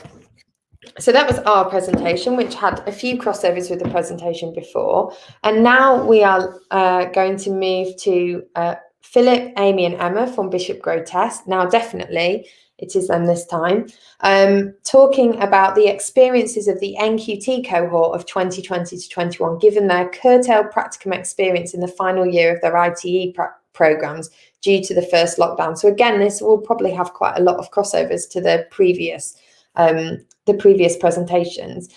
S1: that was our presentation, which had a few crossovers with the presentation before. And now we are going to move to Philip, Amy and Emma from Bishop Grotesque. Now, definitely, it is them this time, talking about the experiences of the NQT cohort of 2020 to 21, given their curtailed practicum experience in the final year of their ITE programmes due to the first lockdown. So again, this will probably have quite a lot of crossovers to the previous presentations.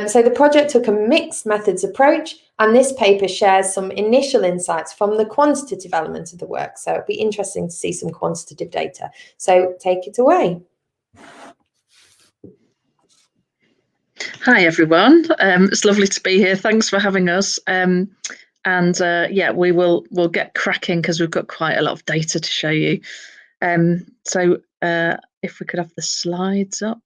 S1: So the project took a mixed methods approach, and this paper shares some initial insights from the quantitative element of the work. So it'll be interesting to see some quantitative data. So take it away.
S5: Hi everyone, it's lovely to be here. Thanks for having us. And yeah, we'll get cracking because we've got quite a lot of data to show you. So if we could have the slides up.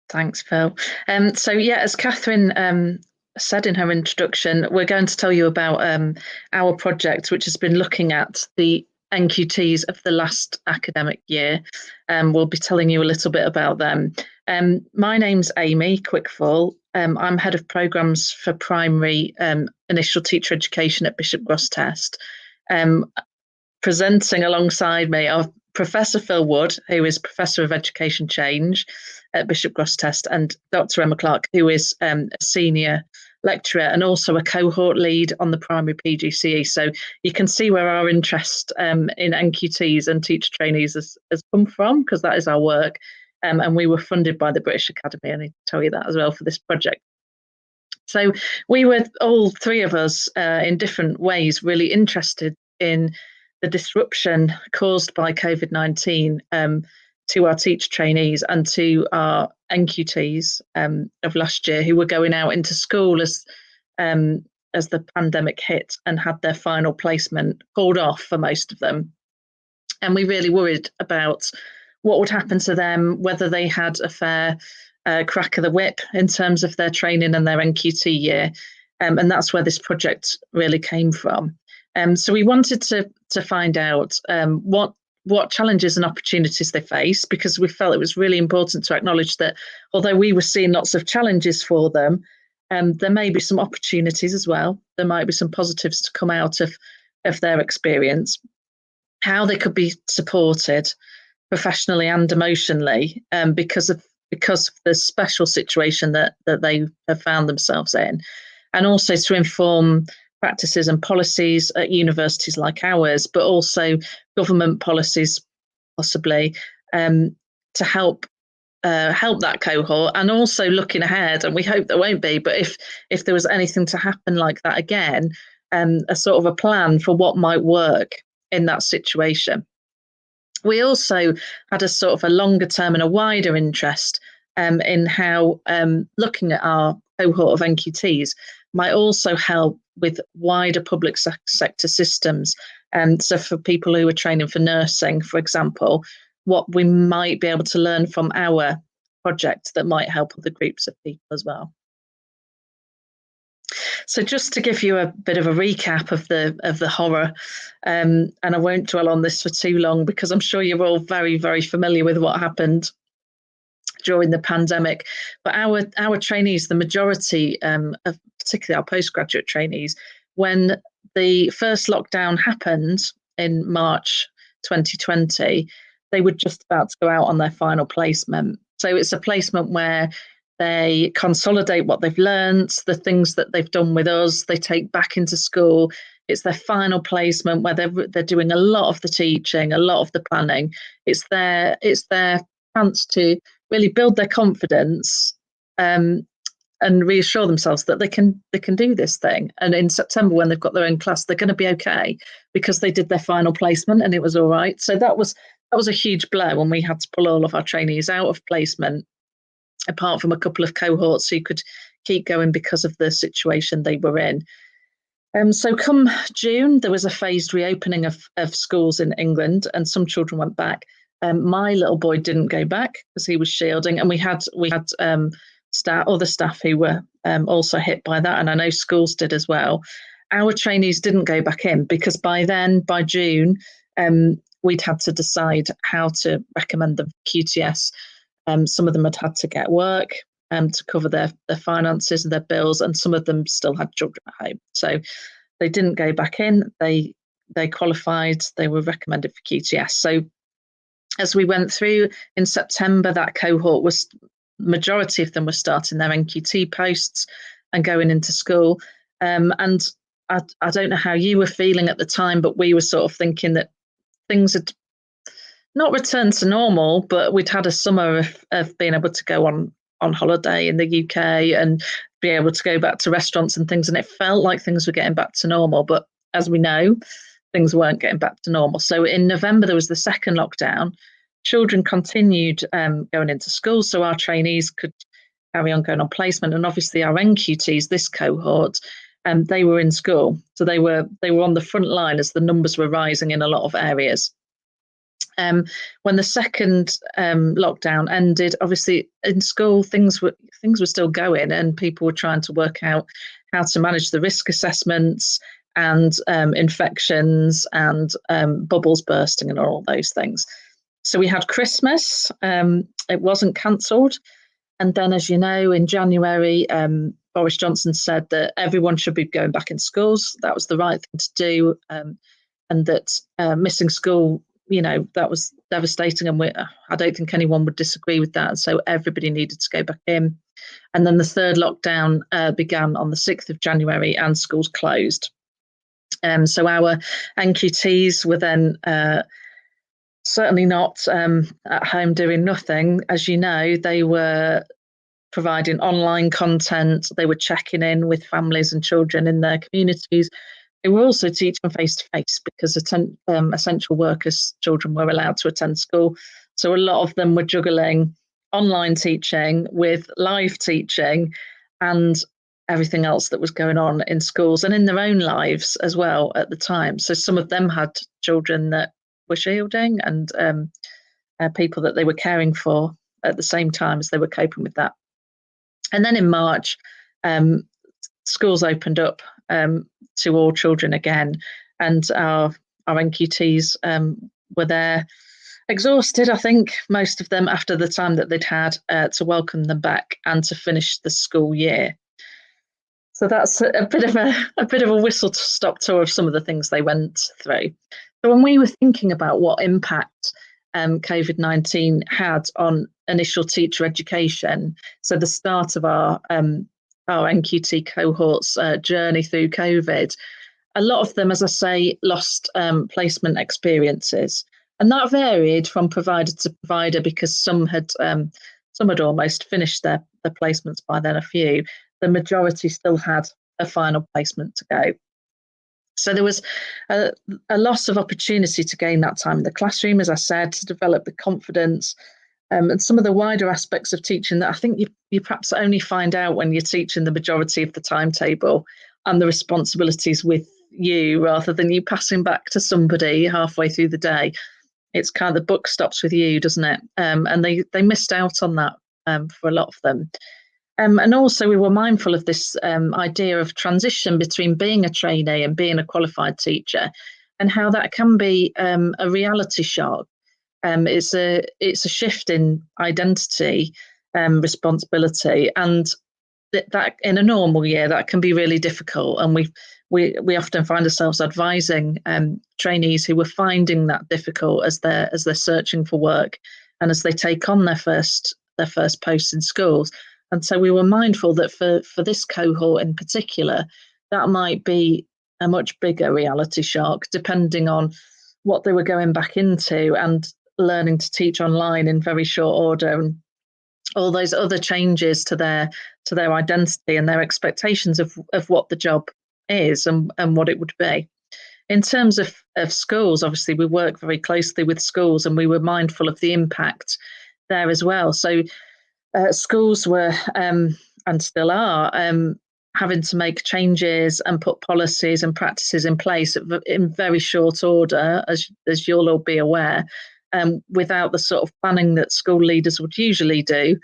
S5: Thanks, Phil. So yeah, as Catherine said in her introduction, we're going to tell you about our project, which has been looking at the NQTs of the last academic year. We'll be telling you a little bit about them. My name's Amy Quickfall. I'm head of programmes for primary initial teacher education at Bishop Grosseteste. Presenting alongside me are Professor Phil Wood, who is Professor of Education Change at Bishop Grosseteste, and Dr. Emma Clark, who is a senior lecturer and also a cohort lead on the primary PGCE. So you can see where our interest in NQTs and teacher trainees has come from, because that is our work. And we were funded by the British Academy. I need to tell you that as well for this project. So we were, all three of us, in different ways, really interested in the disruption caused by COVID-19 to our teacher trainees and to our NQTs of last year, who were going out into school as the pandemic hit and had their final placement called off for most of them. And we really worried about what would happen to them, whether they had a fair crack of the whip in terms of their training and their NQT year. And that's where this project really came from. So we wanted to find out what challenges and opportunities they face, because we felt it was really important to acknowledge that although we were seeing lots of challenges for them, there may be some opportunities as well. There might be some positives to come out of their experience, how they could be supported professionally and emotionally because of the special situation that they have found themselves in, and also to inform practices and policies at universities like ours, but also government policies possibly to help that cohort, and also looking ahead. And we hope there won't be, but if there was anything to happen like that again, a sort of a plan for what might work in that situation. We also had a sort of a longer term and a wider interest in how looking at our cohort of NQTs might also help with wider public sector systems. So for people who are training for nursing, for example, what we might be able to learn from our project that might help other groups of people as well. So just to give you a bit of a recap of the horror, and I won't dwell on this for too long, because I'm sure you're all very, very familiar with what happened during the pandemic. But our trainees, the majority of particularly our postgraduate trainees, when the first lockdown happened in March 2020, they were just about to go out on their final placement. So it's a placement where they consolidate what they've learned, the things that they've done with us, they take back into school. It's their final placement where they're doing a lot of the teaching, a lot of the planning. It's their chance to really build their confidence and reassure themselves that they can do this thing. And in September, when they've got their own class, they're going to be okay because they did their final placement and it was all right. So that was a huge blow when we had to pull all of our trainees out of placement, apart from a couple of cohorts who could keep going because of the situation they were in. So come June, there was a phased reopening of schools in England, and some children went back. My little boy didn't go back because he was shielding, and we had other staff who were also hit by that, and I know schools did as well. Our trainees didn't go back in because by June, we'd had to decide how to recommend them for QTS. Some of them had to get work to cover their finances and their bills, and some of them still had children at home. So they didn't go back in. They qualified. They were recommended for QTS. So as we went through in September, that cohort majority of them were starting their NQT posts and going into school. And I don't know how you were feeling at the time, but we were sort of thinking that things had not returned to normal, but we'd had a summer of being able to go on holiday in the UK and be able to go back to restaurants and things. And it felt like things were getting back to normal. But as we know, things weren't getting back to normal. So in November, there was the second lockdown. Children continued going into school, so our trainees could carry on going on placement. And obviously our NQTs, this cohort, they were in school, so they were on the front line as the numbers were rising in a lot of areas. When the second lockdown ended, obviously in school things were still going, and people were trying to work out how to manage the risk assessments and infections and bubbles bursting and all those things. So we had Christmas. It wasn't cancelled. And then, as you know, in January, Boris Johnson said that everyone should be going back in schools. That was the right thing to do. And that missing school, that was devastating. And I don't think anyone would disagree with that. And so everybody needed to go back in. And then the third lockdown began on the 6th of January and schools closed. So our NQTs were then certainly not at home doing nothing. As you know, they were providing online content. They were checking in with families and children in their communities. They were also teaching face-to-face because essential workers' children were allowed to attend school. So a lot of them were juggling online teaching with live teaching and everything else that was going on in schools and in their own lives as well at the time. So some of them had children that were shielding and people that they were caring for at the same time as they were coping with that. And then in March, schools opened up to all children again, and our NQTs were there exhausted, I think, most of them after the time that they'd had to welcome them back and to finish the school year. So that's a bit of a whistle-stop tour of some of the things they went through. So when we were thinking about what impact COVID-19 had on initial teacher education, so the start of our NQT cohort's journey through COVID, a lot of them, as I say, lost placement experiences. And that varied from provider to provider because some had almost finished their placements by then, a few. The majority still had a final placement to go. So there was a loss of opportunity to gain that time in the classroom, as I said, to develop the confidence and some of the wider aspects of teaching that I think you perhaps only find out when you're teaching the majority of the timetable and the responsibilities with you rather than you passing back to somebody halfway through the day. It's kind of the buck stops with you, doesn't it? And they missed out on that for a lot of them. And also we were mindful of this idea of transition between being a trainee and being a qualified teacher and how that can be a reality shock. It's a shift in identity, responsibility, and that in a normal year that can be really difficult. And we often find ourselves advising trainees who were finding that difficult as they're searching for work and as they take on their first posts in schools. And so we were mindful that for this cohort in particular, that might be a much bigger reality shock, depending on what they were going back into and learning to teach online in very short order and all those other changes to their identity and their expectations of what the job is and what it would be. In terms of schools, obviously, we work very closely with schools and we were mindful of the impact there as well. So schools were and still are having to make changes and put policies and practices in place in very short order, as you'll all be aware, without the sort of planning that school leaders would usually do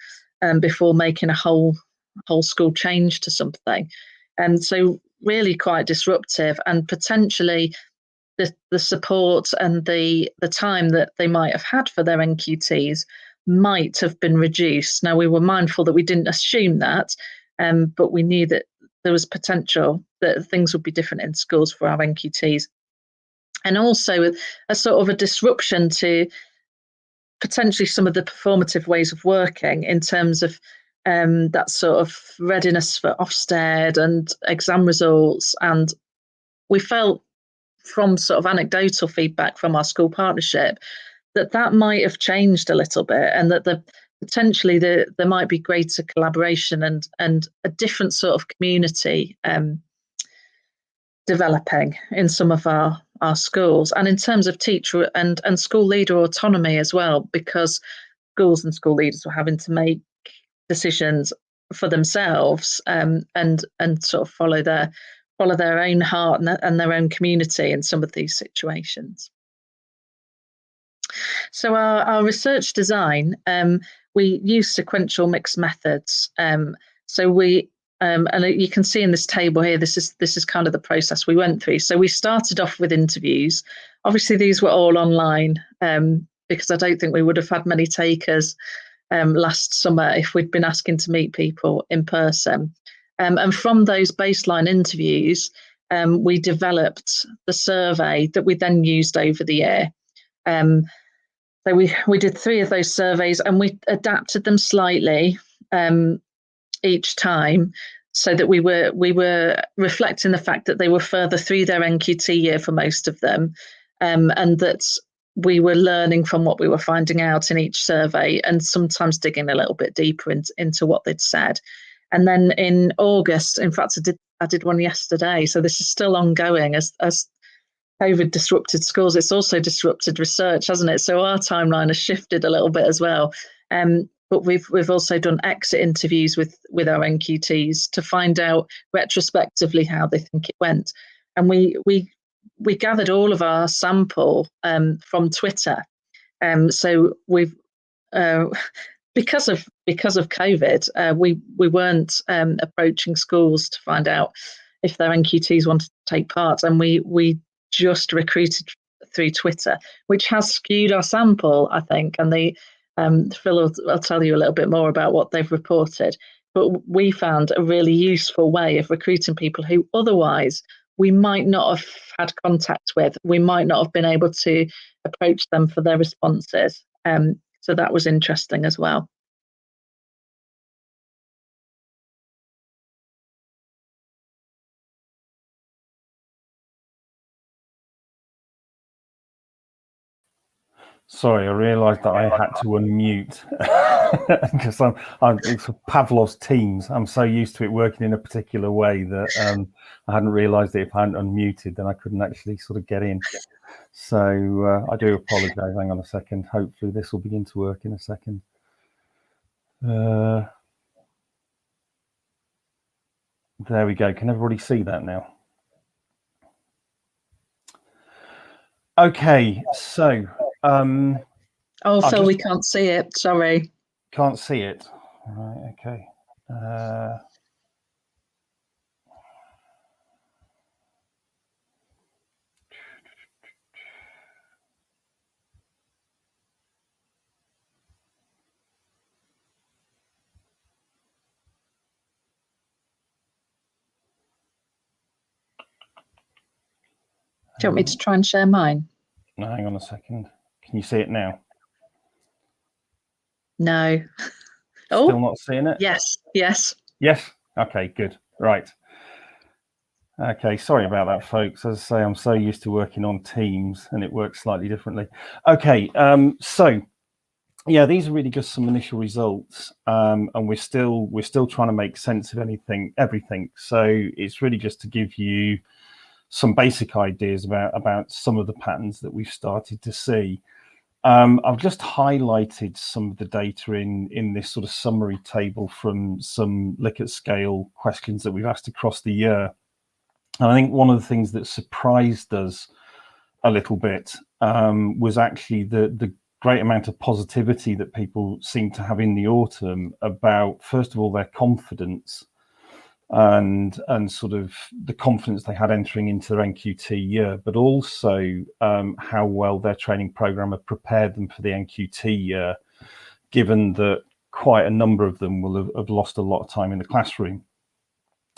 S5: before making a whole school change to something. And so really quite disruptive, and potentially the support and the time that they might have had for their NQTs might have been reduced. Now, we were mindful that we didn't assume that, but we knew that there was potential that things would be different in schools for our NQTs. And also a sort of a disruption to potentially some of the performative ways of working in terms of that sort of readiness for Ofsted and exam results. And we felt from sort of anecdotal feedback from our school partnership that might have changed a little bit, and that potentially there might be greater collaboration and a different sort of community developing in some of our schools, and in terms of teacher and school leader autonomy as well, because schools and school leaders were having to make decisions for themselves, and sort of follow their own heart and their own community in some of these situations. So our research design, we use sequential mixed methods. So we and you can see in this table here, this is kind of the process we went through. So we started off with interviews. Obviously, these were all online, because I don't think we would have had many takers last summer if we'd been asking to meet people in person. And from those baseline interviews, we developed the survey that we then used over the year. So we did 3 of those surveys, and we adapted them slightly each time, so that we were reflecting the fact that they were further through their NQT year for most of them, and that we were learning from what we were finding out in each survey, and sometimes digging a little bit deeper into what they'd said. And then in August, in fact, I did one yesterday, so this is still ongoing as COVID disrupted schools. It's also disrupted research, hasn't it? So our timeline has shifted a little bit as well. But we've also done exit interviews with our NQTs to find out retrospectively how they think it went. And we gathered all of our sample from Twitter. So we've because of COVID, we weren't approaching schools to find out if their NQTs wanted to take part, and we just recruited through Twitter, which has skewed our sample, I think. And Phil will tell you a little bit more about what they've reported. But we found a really useful way of recruiting people who otherwise we might not have had contact with. We might not have been able to approach them for their responses. So that was interesting as well.
S6: Sorry, I realised that I had to unmute because it's Pavlov's Teams. I'm so used to it working in a particular way that I hadn't realised that if I hadn't unmuted, then I couldn't actually sort of get in. So I do apologise. Hang on a second. Hopefully this will begin to work in a second. There we go. Can everybody see that now? Okay, so
S5: Phil, we can't see it. Sorry.
S6: Can't see it. Right. Okay.
S5: Do you want me to try and share mine?
S6: No, hang on a second. Can you see it now?
S5: No.
S6: Still not seeing it?
S5: Yes.
S6: Yes. Okay, good. Right. Okay, sorry about that, folks. As I say, I'm so used to working on Teams and it works slightly differently. Okay, so yeah, these are really just some initial results, and we're still trying to make sense of everything. So it's really just to give you some basic ideas about some of the patterns that we've started to see. I've just highlighted some of the data in this sort of summary table from some Likert scale questions that we've asked across the year. And I think one of the things that surprised us a little bit was actually the great amount of positivity that people seem to have in the autumn about, first of all, their confidence and sort of the confidence they had entering into their NQT year, but also how well their training program had prepared them for the NQT year, given that quite a number of them will have lost a lot of time in the classroom.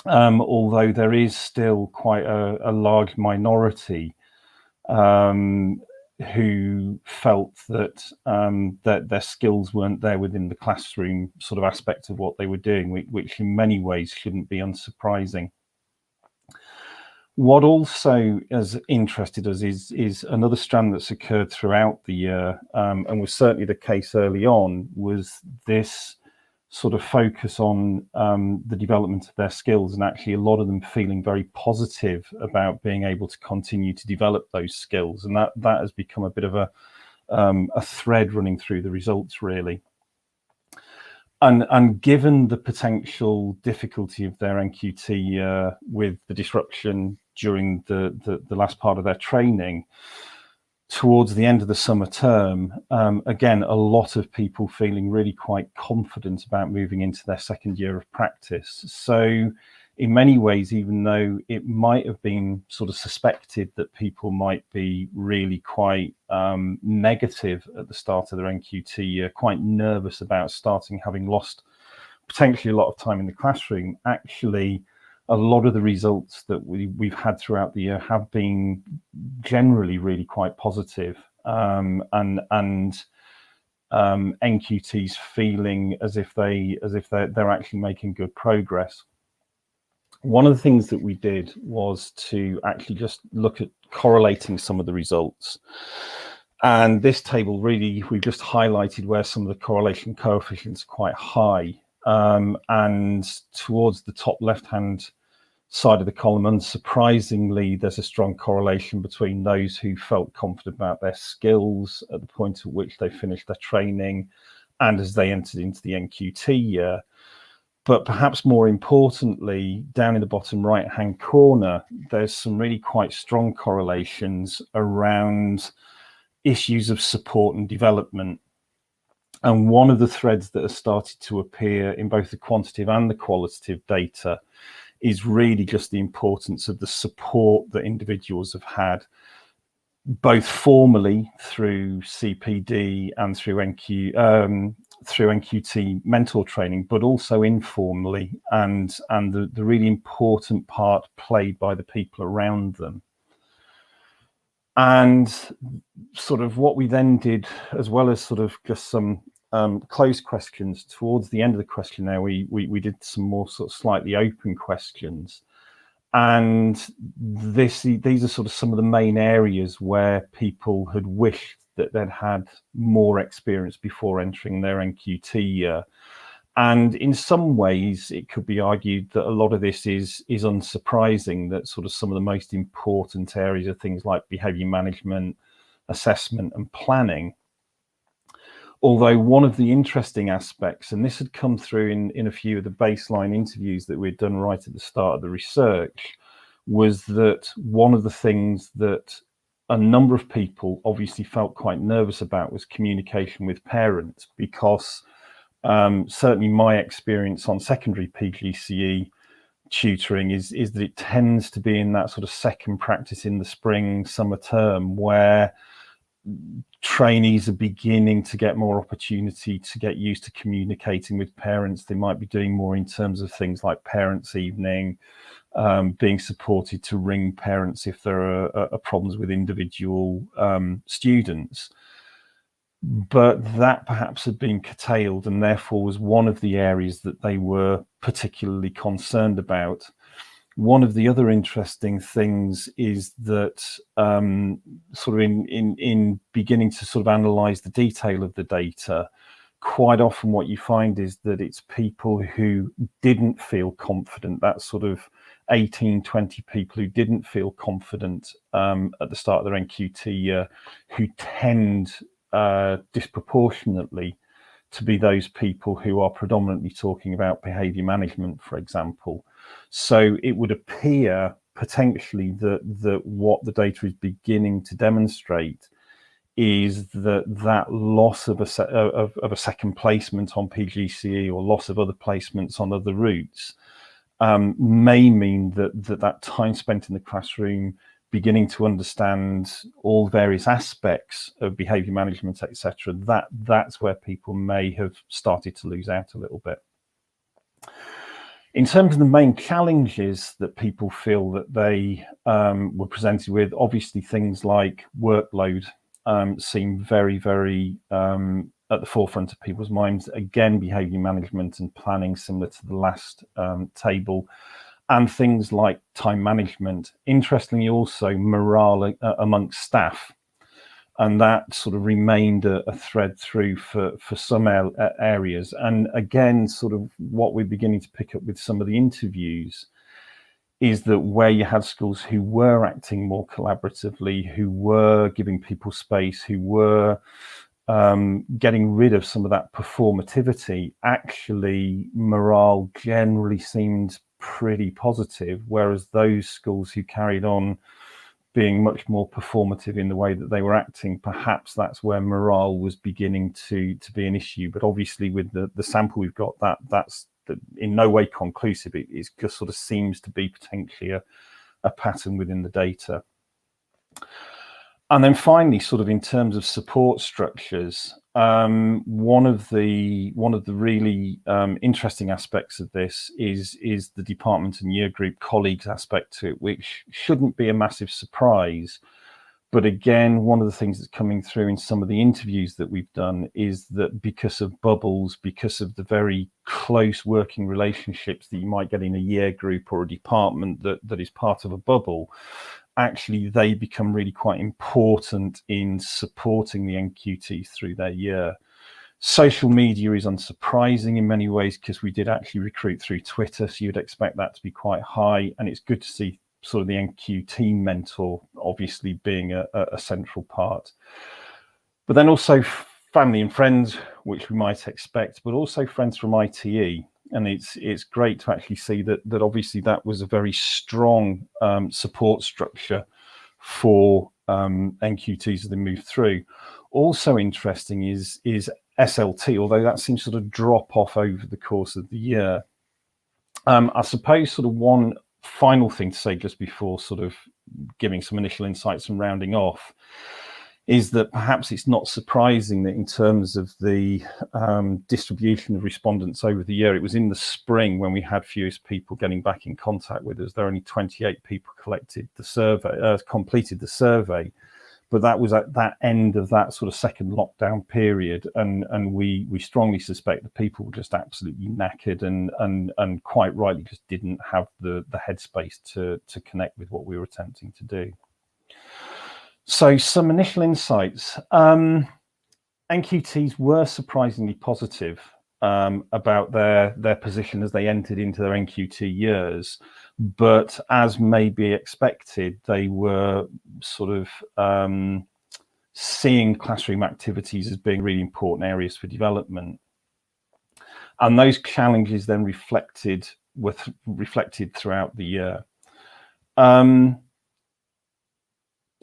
S6: Although there is still quite a large minority who felt that that their skills weren't there within the classroom sort of aspect of what they were doing, which in many ways shouldn't be unsurprising. What also has interested us is another strand that's occurred throughout the year, and was certainly the case early on, was this sort of focus on the development of their skills, and actually a lot of them feeling very positive about being able to continue to develop those skills, and that has become a bit of a thread running through the results, really. And given the potential difficulty of their NQT with the disruption during the last part of their training, towards the end of the summer term, again, a lot of people feeling really quite confident about moving into their second year of practice. So in many ways, even though it might have been sort of suspected that people might be really quite negative at the start of their NQT year, quite nervous about starting, having lost potentially a lot of time in the classroom, actually a lot of the results that we've had throughout the year have been generally really quite positive, and NQTs feeling as if they're actually making good progress. One of the things that we did was to actually just look at correlating some of the results. And this table really, we've just highlighted where some of the correlation coefficients are quite high. And towards the top left-hand side of the column, unsurprisingly, there's a strong correlation between those who felt confident about their skills at the point at which they finished their training and as they entered into the NQT year. But perhaps more importantly, down in the bottom right-hand corner, there's some really quite strong correlations around issues of support and development. And one of the threads that has started to appear in both the quantitative and the qualitative data is really just the importance of the support that individuals have had, both formally through CPD and through NQT mentor training, but also informally, and the really important part played by the people around them. And sort of what we then did, as well as sort of just some closed questions, towards the end of the questionnaire, we did some more sort of slightly open questions. And these are sort of some of the main areas where people had wished that they'd had more experience before entering their NQT year. And in some ways, it could be argued that a lot of this is unsurprising, that sort of some of the most important areas are things like behaviour management, assessment and planning. Although one of the interesting aspects, and this had come through in a few of the baseline interviews that we'd done right at the start of the research, was that one of the things that a number of people obviously felt quite nervous about was communication with parents, because certainly my experience on secondary PGCE tutoring is that it tends to be in that sort of second practice in the spring, summer term, where trainees are beginning to get more opportunity to get used to communicating with parents. They might be doing more in terms of things like parents' evening, being supported to ring parents if there are problems with individual students. But that perhaps had been curtailed, and therefore was one of the areas that they were particularly concerned about. One of the other interesting things is that sort of in beginning to sort of analyze the detail of the data, quite often what you find is that it's people who didn't feel confident, that sort of 18, 20 people who didn't feel confident at the start of their NQT year, who tend disproportionately to be those people who are predominantly talking about behaviour management, for example. So it would appear potentially that what the data is beginning to demonstrate is that loss of a second placement on PGCE, or loss of other placements on other routes, may mean that time spent in the classroom, beginning to understand all various aspects of behaviour management, etc., that's where people may have started to lose out a little bit. In terms of the main challenges that people feel that they were presented with, obviously things like workload seem very, very at the forefront of people's minds. Again, behaviour management and planning, similar to the last table, and things like time management. Interestingly, also morale amongst staff, and that sort of remained a thread through for some areas. And again, sort of what we're beginning to pick up with some of the interviews is that where you had schools who were acting more collaboratively, who were giving people space, who were getting rid of some of that performativity, actually morale generally seemed pretty positive, whereas those schools who carried on being much more performative in the way that they were acting, perhaps that's where morale was beginning to be an issue. But obviously with the sample we've got, that's in no way conclusive. It just sort of seems to be potentially a pattern within the data. And then finally, sort of in terms of support structures, one of the really interesting aspects of this is the department and year group colleagues aspect to it, which shouldn't be a massive surprise. But again, one of the things that's coming through in some of the interviews that we've done is that because of bubbles, because of the very close working relationships that you might get in a year group or a department that is part of a bubble, actually they become really quite important in supporting the NQTs through their year. Social media is unsurprising in many ways because we did actually recruit through Twitter, so you'd expect that to be quite high, and it's good to see sort of the NQT mentor obviously being a central part. But then also family and friends, which we might expect, but also friends from ITE. And it's great to actually see that obviously that was a very strong support structure for NQTs as they move through. Also interesting is SLT, although that seems sort of drop off over the course of the year. I suppose sort of one final thing to say just before sort of giving some initial insights and rounding off is that perhaps it's not surprising that in terms of the distribution of respondents over the year, it was in the spring when we had fewest people getting back in contact with us. There are only 28 people completed the survey, but that was at that end of that sort of second lockdown period, and we strongly suspect that people were just absolutely knackered and quite rightly just didn't have the headspace to connect with what we were attempting to do. So some initial insights. NQTs were surprisingly positive about their position as they entered into their NQT years, but as may be expected, they were sort of seeing classroom activities as being really important areas for development. And those challenges then were reflected throughout the year.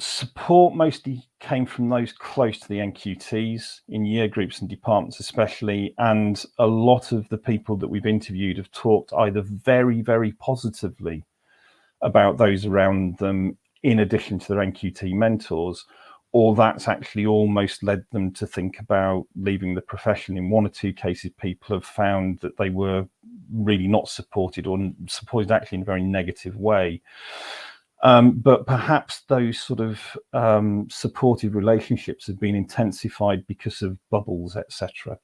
S6: Support mostly came from those close to the NQTs in year groups and departments especially, and a lot of the people that we've interviewed have talked either very, very positively about those around them in addition to their NQT mentors, or that's actually almost led them to think about leaving the profession. In one or two cases, people have found that they were really not supported, or supported actually in a very negative way. But perhaps those sort of supportive relationships have been intensified because of bubbles, etc.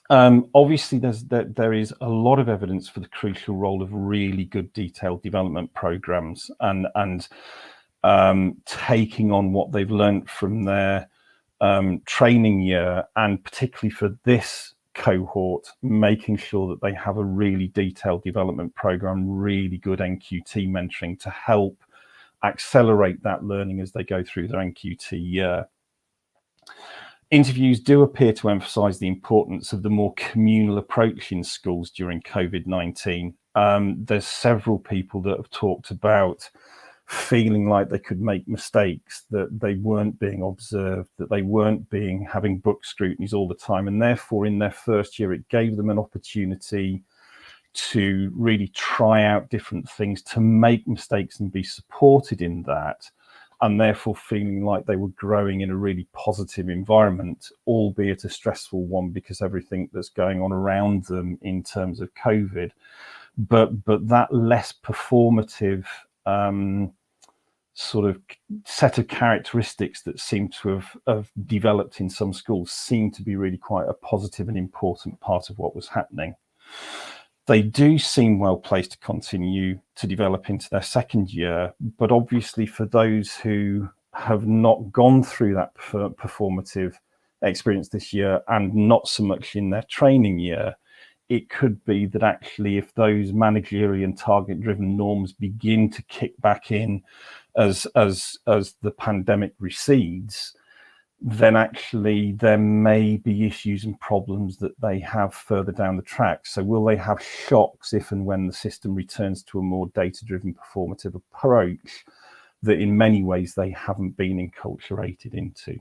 S6: Obviously, there is a lot of evidence for the crucial role of really good detailed development programs and taking on what they've learned from their training year, and particularly for this cohort, making sure that they have a really detailed development program, really good NQT mentoring to help accelerate that learning as they go through their NQT year. Interviews do appear to emphasize the importance of the more communal approach in schools during COVID-19. There's several people that have talked about feeling like they could make mistakes, that they weren't being observed, that they weren't having book scrutinies all the time, and therefore in their first year it gave them an opportunity to really try out different things, to make mistakes and be supported in that, and therefore feeling like they were growing in a really positive environment, albeit a stressful one because everything that's going on around them in terms of COVID. But that less performative sort of set of characteristics that seem to have developed in some schools seem to be really quite a positive and important part of what was happening. They do seem well placed to continue to develop into their second year, but obviously for those who have not gone through that performative experience this year and not so much in their training year, it could be that actually if those managerial and target driven norms begin to kick back in as the pandemic recedes, then actually there may be issues and problems that they have further down the track. So will they have shocks if and when the system returns to a more data-driven performative approach that in many ways they haven't been enculturated into?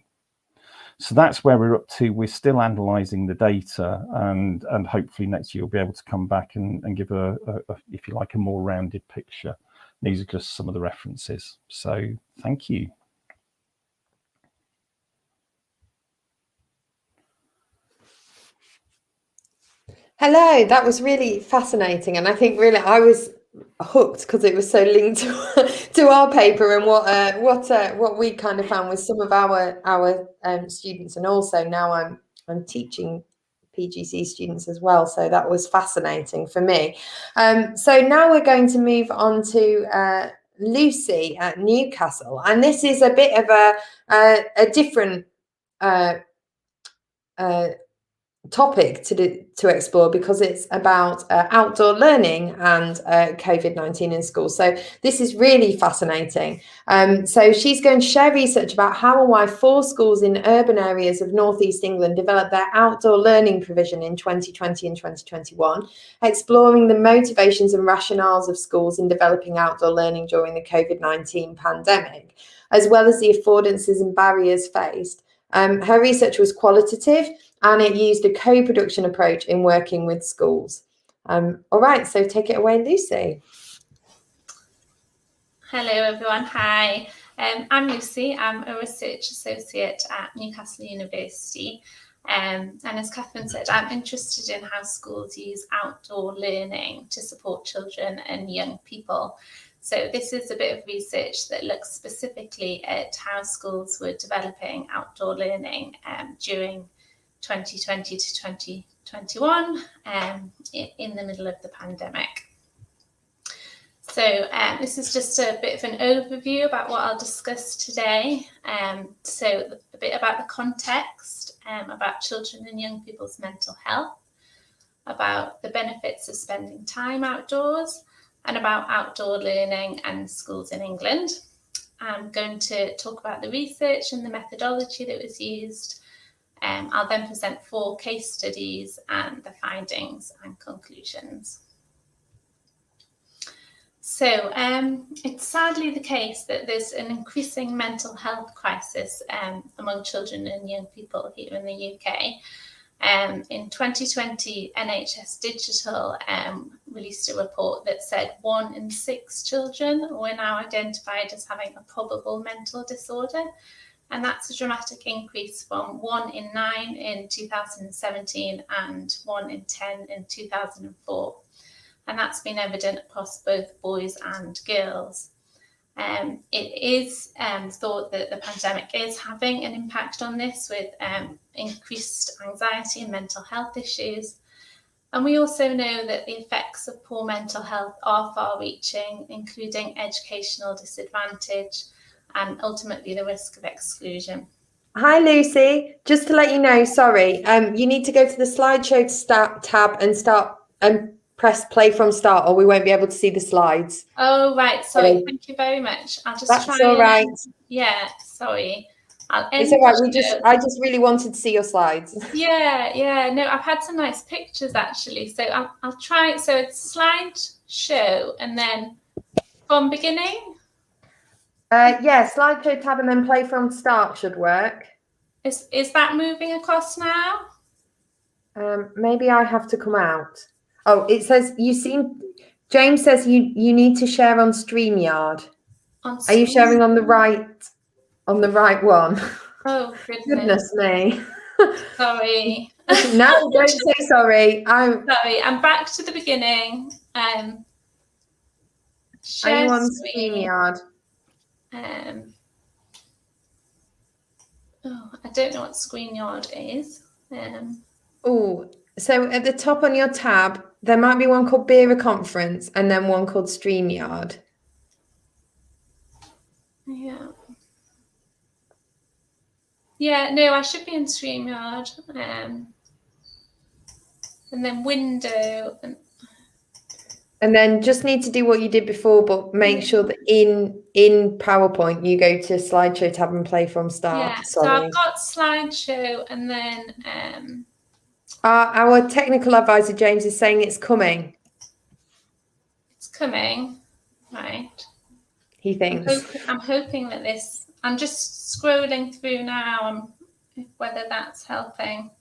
S6: So that's where we're up to. We're still analysing the data, and hopefully next year we'll be able to come back and give a, if you like, a more rounded picture. These are just some of the references. So thank you.
S1: Hello, that was really fascinating, and I think really I was hooked because it was so linked to our paper and what we kind of found with some of our students, and also now I'm teaching PGC students as well, so that was fascinating for me. So now we're going to move on to Lucy at Newcastle, and this is a bit of a different topic to explore, because it's about outdoor learning and COVID-19 in schools. So this is really fascinating. So she's going to share research about how and why 4 schools in urban areas of northeast England developed their outdoor learning provision in 2020 and 2021, exploring the motivations and rationales of schools in developing outdoor learning during the COVID-19 pandemic, as well as the affordances and barriers faced. Her research was qualitative, and it used a co-production approach in working with schools. All right, so take it away, Lucy.
S7: Hello everyone, hi. I'm Lucy, I'm a research associate at Newcastle University. And as Catherine said, I'm interested in how schools use outdoor learning to support children and young people. So this is a bit of research that looks specifically at how schools were developing outdoor learning during 2020 to 2021 in the middle of the pandemic. So this is just a bit of an overview about what I'll discuss today. So a bit about the context, about children and young people's mental health, about the benefits of spending time outdoors, and about outdoor learning and schools in England. I'm going to talk about the research and the methodology that was used. I'll then present 4 case studies and the findings and conclusions. So it's sadly the case that there's an increasing mental health crisis among children and young people here in the UK. In 2020, NHS Digital released a report that said 1 in 6 children were now identified as having a probable mental disorder. And that's a dramatic increase from 1 in 9 in 2017 and 1 in 10 in 2004. And that's been evident across both boys and girls. It is thought that the pandemic is having an impact on this, with increased anxiety and mental health issues. And we also know that the effects of poor mental health are far-reaching, including educational disadvantage and ultimately the risk of exclusion.
S1: Hi, Lucy. Just to let you know, sorry, you need to go to the slideshow tab and start and press play from start, or we won't be able to see the slides.
S7: Oh, right. Sorry. Thank you very much. I'll just
S1: That's
S7: try.
S1: All right.
S7: Yeah, sorry.
S1: It's all right. I just really wanted to see your slides.
S7: Yeah. No, I've had some nice pictures actually. So I'll try. So it's slideshow and then from beginning.
S1: Yeah, slideshow tab and then play from start should work.
S7: Is that moving across now?
S1: Maybe I have to come out. Oh, it says James says you need to share on StreamYard. Are you sharing on the right one?
S7: Oh,
S1: Goodness me.
S7: Sorry.
S1: No, don't say sorry.
S7: Sorry, I'm back to the beginning.
S1: Are you on StreamYard?
S7: I don't know what StreamYard is.
S1: So at the top on your tab, there might be one called Beera Conference and then one called StreamYard.
S7: Yeah, no, I should be in StreamYard. And then window.
S1: And then just need to do what you did before, but make sure that in PowerPoint you go to slideshow tab and play from start.
S7: Yeah, so
S1: Sorry.
S7: I've got slideshow, and then
S1: Our technical advisor James is saying it's coming.
S7: it's coming, right?
S1: He thinks.
S7: I'm hoping that this. I'm just scrolling through now, whether that's helping.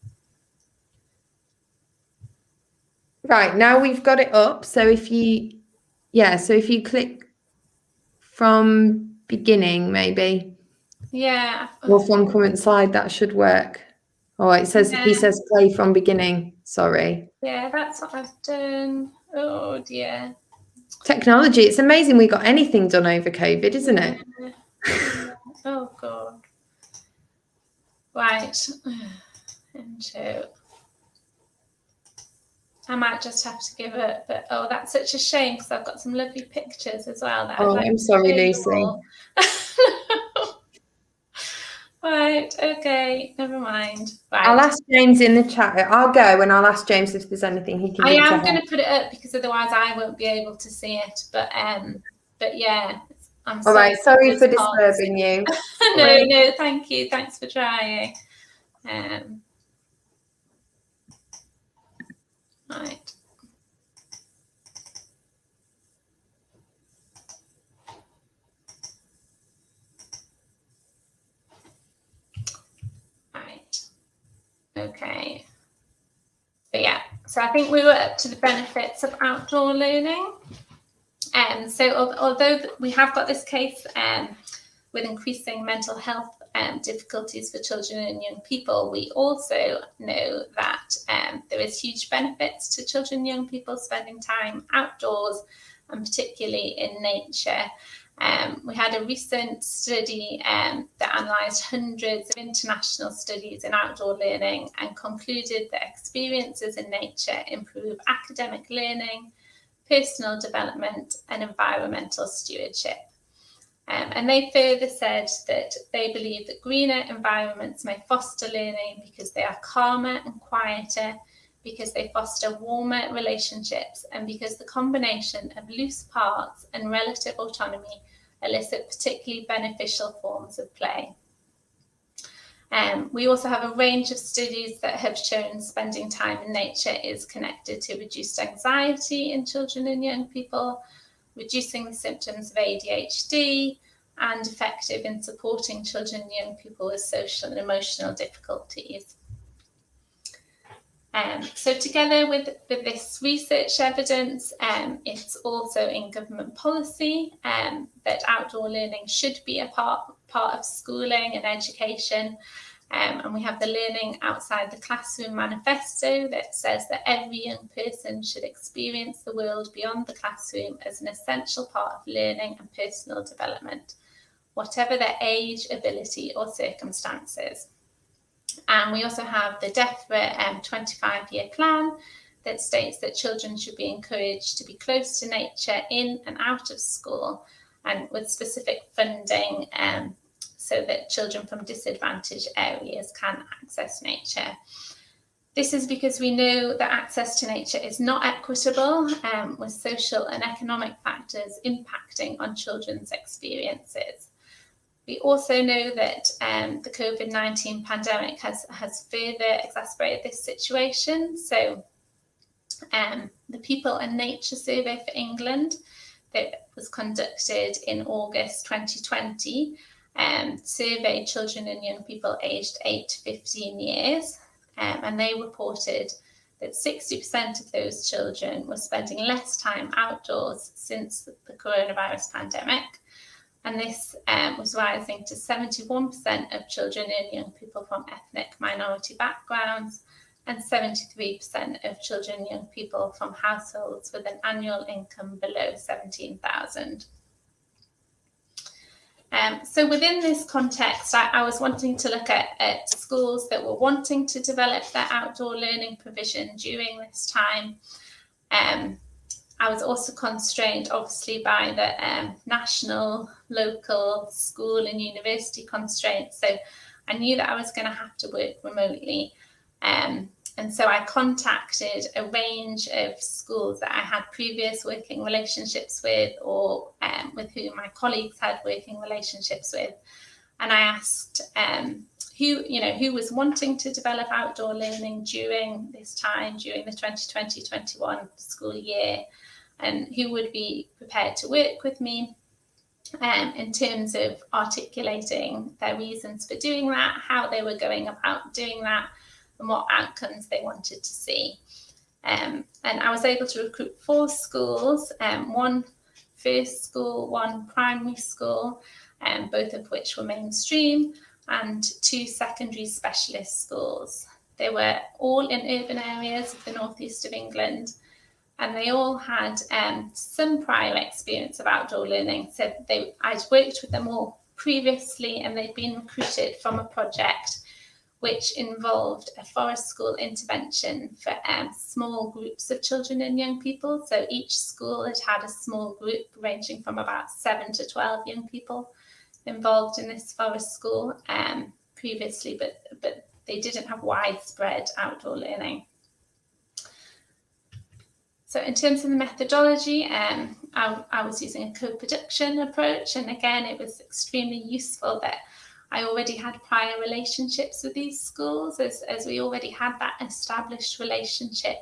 S1: Right, now we've got it up. So if you click from beginning, maybe.
S7: Yeah.
S1: Or from current slide, that should work. Oh, it says he says play from beginning. Sorry.
S7: Yeah, that's what I've done. Oh dear.
S1: Technology. It's amazing we got anything done over COVID, isn't it?
S7: Oh god. Right. Into. I might just have to give it, but oh, that's such a shame because I've got some lovely pictures as well. That
S1: Oh, I'm sorry, Lucy.
S7: Right, okay, never mind. Right.
S1: I'll ask James in the chat. I'll go and I'll ask James if there's anything he can do.
S7: I am going to put it up because otherwise I won't be able to see it. But yeah, I'm
S1: all right. Sorry for disturbing you.
S7: No, thank you. Thanks for trying. Right. Okay. But yeah, so I think we were up to the benefits of outdoor learning. So although we have got this case with increasing mental health difficulties for children and young people, we also know that there is huge benefits to children and young people spending time outdoors, and particularly in nature. We had a recent study that analysed hundreds of international studies in outdoor learning and concluded that experiences in nature improve academic learning, personal development and environmental stewardship. And they further said that they believe that greener environments may foster learning because they are calmer and quieter, because they foster warmer relationships, and because the combination of loose parts and relative autonomy elicit particularly beneficial forms of play. We also have a range of studies that have shown spending time in nature is connected to reduced anxiety in children and young people, reducing the symptoms of ADHD, and effective in supporting children and young people with social and emotional difficulties. So together with this research evidence, it's also in government policy that outdoor learning should be a part of schooling and education. And we have the Learning Outside the Classroom manifesto that says that every young person should experience the world beyond the classroom as an essential part of learning and personal development, whatever their age, ability or circumstances. And we also have the DEFRA 25-year plan that states that children should be encouraged to be close to nature in and out of school, and with specific funding so that children from disadvantaged areas can access nature. This is because we know that access to nature is not equitable, with social and economic factors impacting on children's experiences. We also know that the COVID-19 pandemic has further exacerbated this situation. So the People and Nature Survey for England that was conducted in August 2020 surveyed children and young people aged 8 to 15 years. And they reported that 60% of those children were spending less time outdoors since the coronavirus pandemic. And this was rising to 71% of children and young people from ethnic minority backgrounds, and 73% of children and young people from households with an annual income below 17,000. So within this context, I was wanting to look at schools that were wanting to develop their outdoor learning provision during this time. I was also constrained, obviously, by the national, local, school and university constraints. So I knew that I was going to have to work remotely. And so I contacted a range of schools that I had previous working relationships with, or with whom my colleagues had working relationships with. And I asked who was wanting to develop outdoor learning during this time, during the 2020-21 school year, and who would be prepared to work with me in terms of articulating their reasons for doing that, how they were going about doing that, and what outcomes they wanted to see. And I was able to recruit 4 schools, 1 first school, 1 primary school, both of which were mainstream, and 2 secondary specialist schools. They were all in urban areas of the northeast of England, and they all had some prior experience of outdoor learning. So I'd worked with them all previously, and they'd been recruited from a project which involved a forest school intervention for small groups of children and young people. So each school had a small group ranging from about 7 to 12 young people involved in this forest school previously, but they didn't have widespread outdoor learning. So in terms of the methodology, I was using a co-production approach, and again, it was extremely useful that I already had prior relationships with these schools, as we already had that established relationship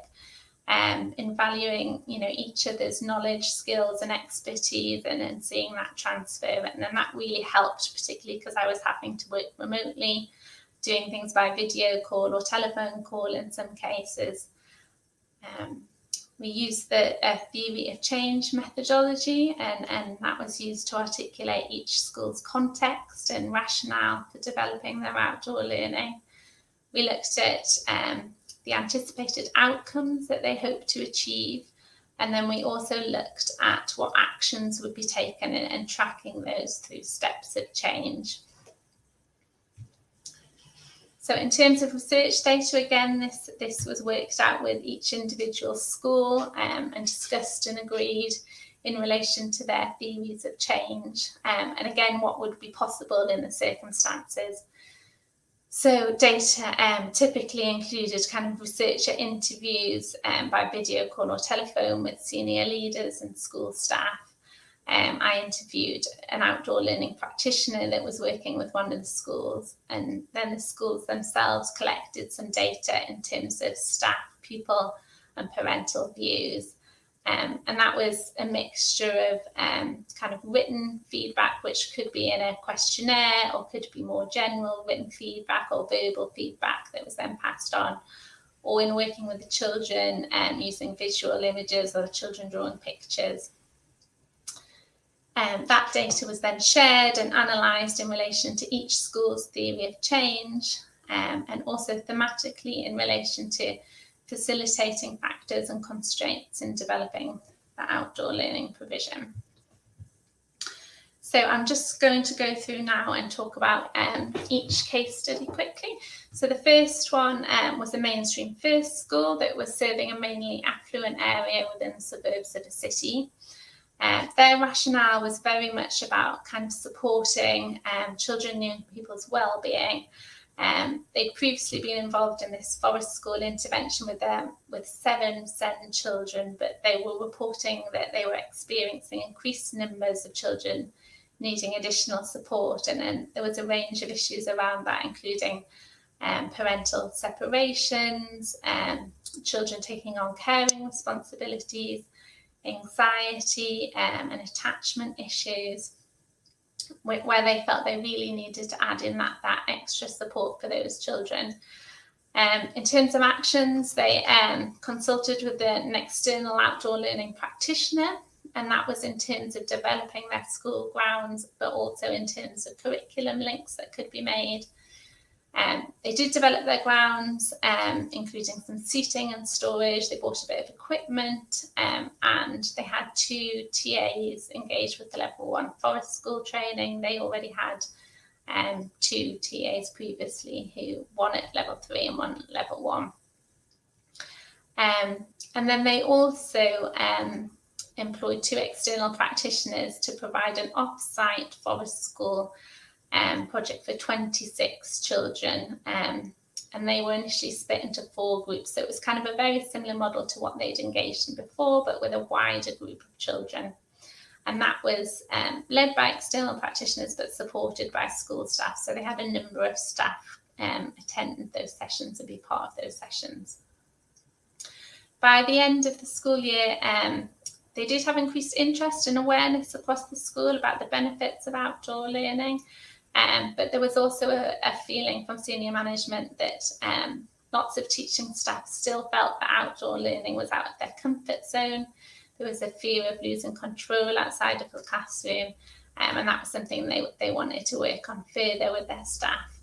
S7: in valuing, each other's knowledge, skills and expertise, and seeing that transfer. And then that really helped, particularly because I was having to work remotely, doing things by video call or telephone call in some cases. We used the theory of change methodology, and that was used to articulate each school's context and rationale for developing their outdoor learning. We looked at the anticipated outcomes that they hoped to achieve, and then we also looked at what actions would be taken and tracking those through steps of change. So in terms of research data, again, this was worked out with each individual school and discussed and agreed in relation to their theories of change, and again, what would be possible in the circumstances. So data typically included kind of researcher interviews by video call or telephone with senior leaders and school staff. I interviewed an outdoor learning practitioner that was working with one of the schools, and then the schools themselves collected some data in terms of staff, pupil and parental views. And that was a mixture of kind of written feedback, which could be in a questionnaire or could be more general written feedback or verbal feedback that was then passed on, or in working with the children using visual images or the children drawing pictures. That data was then shared and analysed in relation to each school's theory of change, and also thematically in relation to facilitating factors and constraints in developing the outdoor learning provision. So I'm just going to go through now and talk about each case study quickly. So the first one was a mainstream first school that was serving a mainly affluent area within the suburbs of a city. Their rationale was very much about kind of supporting children and young people's well-being. They'd previously been involved in this forest school intervention with 7 SEND children, but they were reporting that they were experiencing increased numbers of children needing additional support, and then there was a range of issues around that, including parental separations, children taking on caring responsibilities, anxiety and attachment issues, where they felt they really needed to add in that extra support for those children. In terms of actions, they consulted with an external outdoor learning practitioner, and that was in terms of developing their school grounds, but also in terms of curriculum links that could be made. They did develop their grounds, including some seating and storage. They bought a bit of equipment, and they had 2 TAs engaged with the level 1 forest school training. They already had 2 TAs previously, one at level 3 and one at level 1. And then they also employed 2 external practitioners to provide an off-site forest school project for 26 children and they were initially split into 4 groups. So it was kind of a very similar model to what they'd engaged in before, but with a wider group of children. And that was led by external practitioners, but supported by school staff. So they had a number of staff attend those sessions and be part of those sessions. By the end of the school year, they did have increased interest and awareness across the school about the benefits of outdoor learning. But there was also a feeling from senior management that lots of teaching staff still felt that outdoor learning was out of their comfort zone. There was a fear of losing control outside of the classroom, and that was something they wanted to work on further with their staff.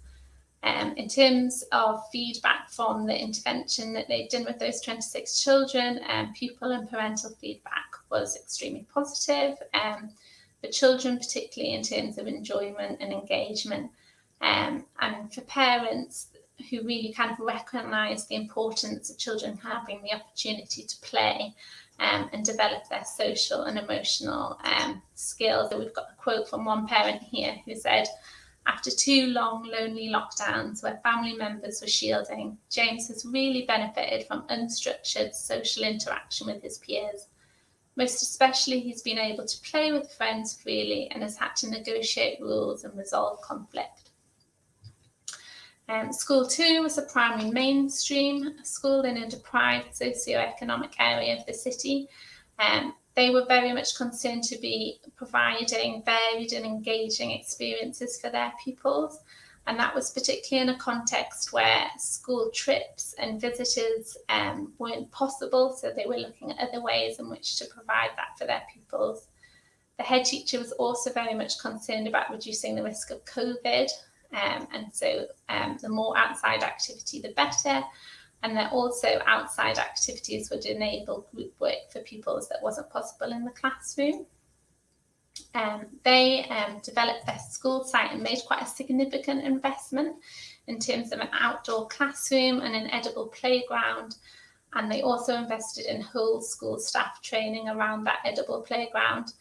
S7: In terms of feedback from the intervention that they'd done with those 26 children, pupil and parental feedback was extremely positive. For children, particularly in terms of enjoyment and engagement, and for parents who really kind of recognise the importance of children having the opportunity to play and develop their social and emotional skills. So we've got a quote from one parent here who said, "After 2 long, lonely lockdowns where family members were shielding, James has really benefited from unstructured social interaction with his peers. Most especially, he's been able to play with friends freely and has had to negotiate rules and resolve conflict." School 2 was a primary mainstream school in a deprived socioeconomic area of the city. They were very much concerned to be providing varied and engaging experiences for their pupils. And that was particularly in a context where school trips and visitors weren't possible. So they were looking at other ways in which to provide that for their pupils. The head teacher was also very much concerned about reducing the risk of COVID. And so the more outside activity, the better. And that also outside activities would enable group work for pupils that wasn't possible in the classroom. They developed their school site and made quite a significant investment in terms of an outdoor classroom and an edible playground. And they also invested in whole school staff training around that edible playground.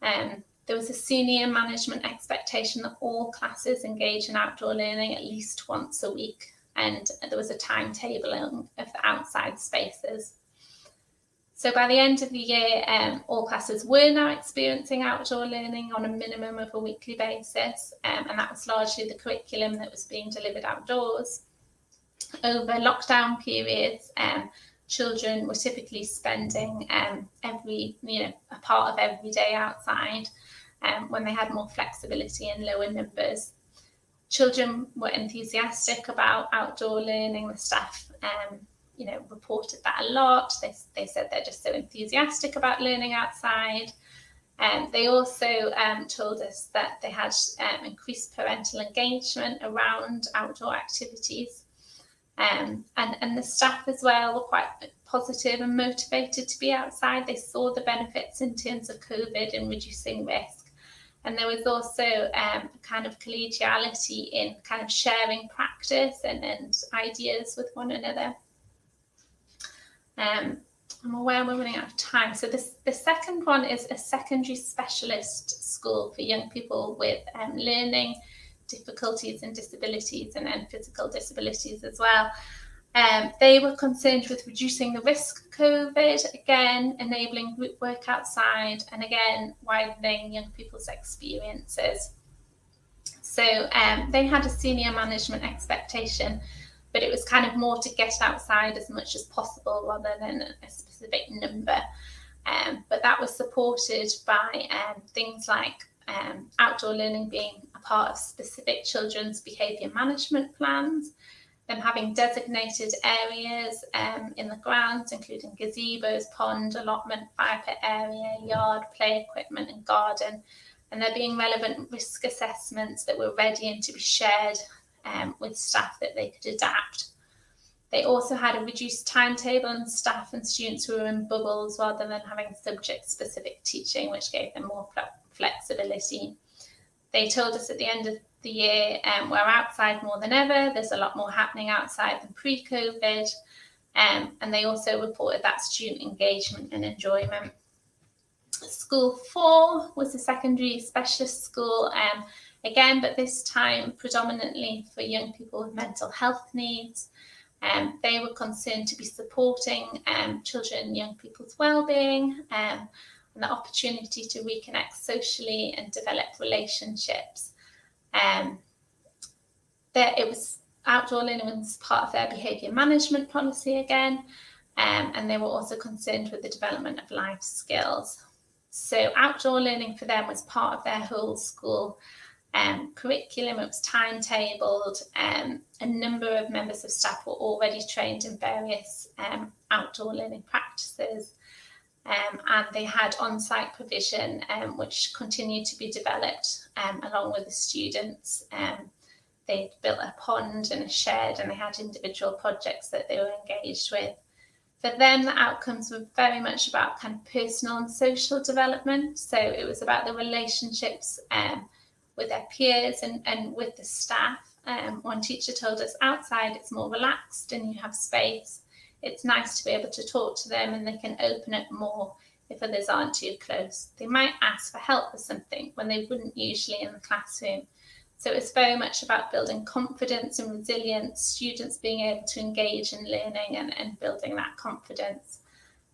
S7: There was a senior management expectation that all classes engage in outdoor learning at least once a week. And there was a timetable of the outside spaces. So by the end of the year, all classes were now experiencing outdoor learning on a minimum of a weekly basis. And that was largely the curriculum that was being delivered outdoors. Over lockdown periods, children were typically spending a part of every day outside when they had more flexibility and lower numbers. Children were enthusiastic about outdoor learning. The staff, reported that a lot. They said they're just so enthusiastic about learning outside. They also told us that they had increased parental engagement around outdoor activities. And the staff as well were quite positive and motivated to be outside. They saw the benefits in terms of COVID and reducing risk. And there was also a kind of collegiality in kind of sharing practice and ideas with one another. I'm aware we're running out of time. So the second one is a secondary specialist school for young people with learning difficulties and disabilities and physical disabilities as well. They were concerned with reducing the risk of COVID, again, enabling group work outside, and again, widening young people's experiences. So they had a senior management expectation, but it was kind of more to get outside as much as possible rather than a specific number. But that was supported by things like outdoor learning being a part of specific children's behaviour management plans, them having designated areas in the grounds, including gazebos, pond, allotment, fire pit area, yard, play equipment and garden, and there being relevant risk assessments that were ready and to be shared with staff that they could adapt. They also had a reduced timetable and staff and students who were in bubbles rather than having subject-specific teaching, which gave them more flexibility. They told us at the end of the year, we're outside more than ever. There's a lot more happening outside than pre-COVID. And they also reported that student engagement and enjoyment. School 4 was a secondary specialist school again, but this time predominantly for young people with mental health needs. They were concerned to be supporting children and young people's wellbeing and the opportunity to reconnect socially and develop relationships. Outdoor learning was part of their behaviour management policy again, and they were also concerned with the development of life skills. So outdoor learning for them was part of their whole school curriculum. It was timetabled. A number of members of staff were already trained in various outdoor learning practices, and they had on-site provision which continued to be developed along with the students. They'd built a pond and a shed, and they had individual projects that they were engaged with. For them, the outcomes were very much about kind of personal and social development. So it was about the relationships with their peers and with the staff. One teacher told us outside it's more relaxed and you have space. It's nice to be able to talk to them and they can open up more if others aren't too close. They might ask for help with something when they wouldn't usually in the classroom. So it's very much about building confidence and resilience, students being able to engage in learning and building that confidence.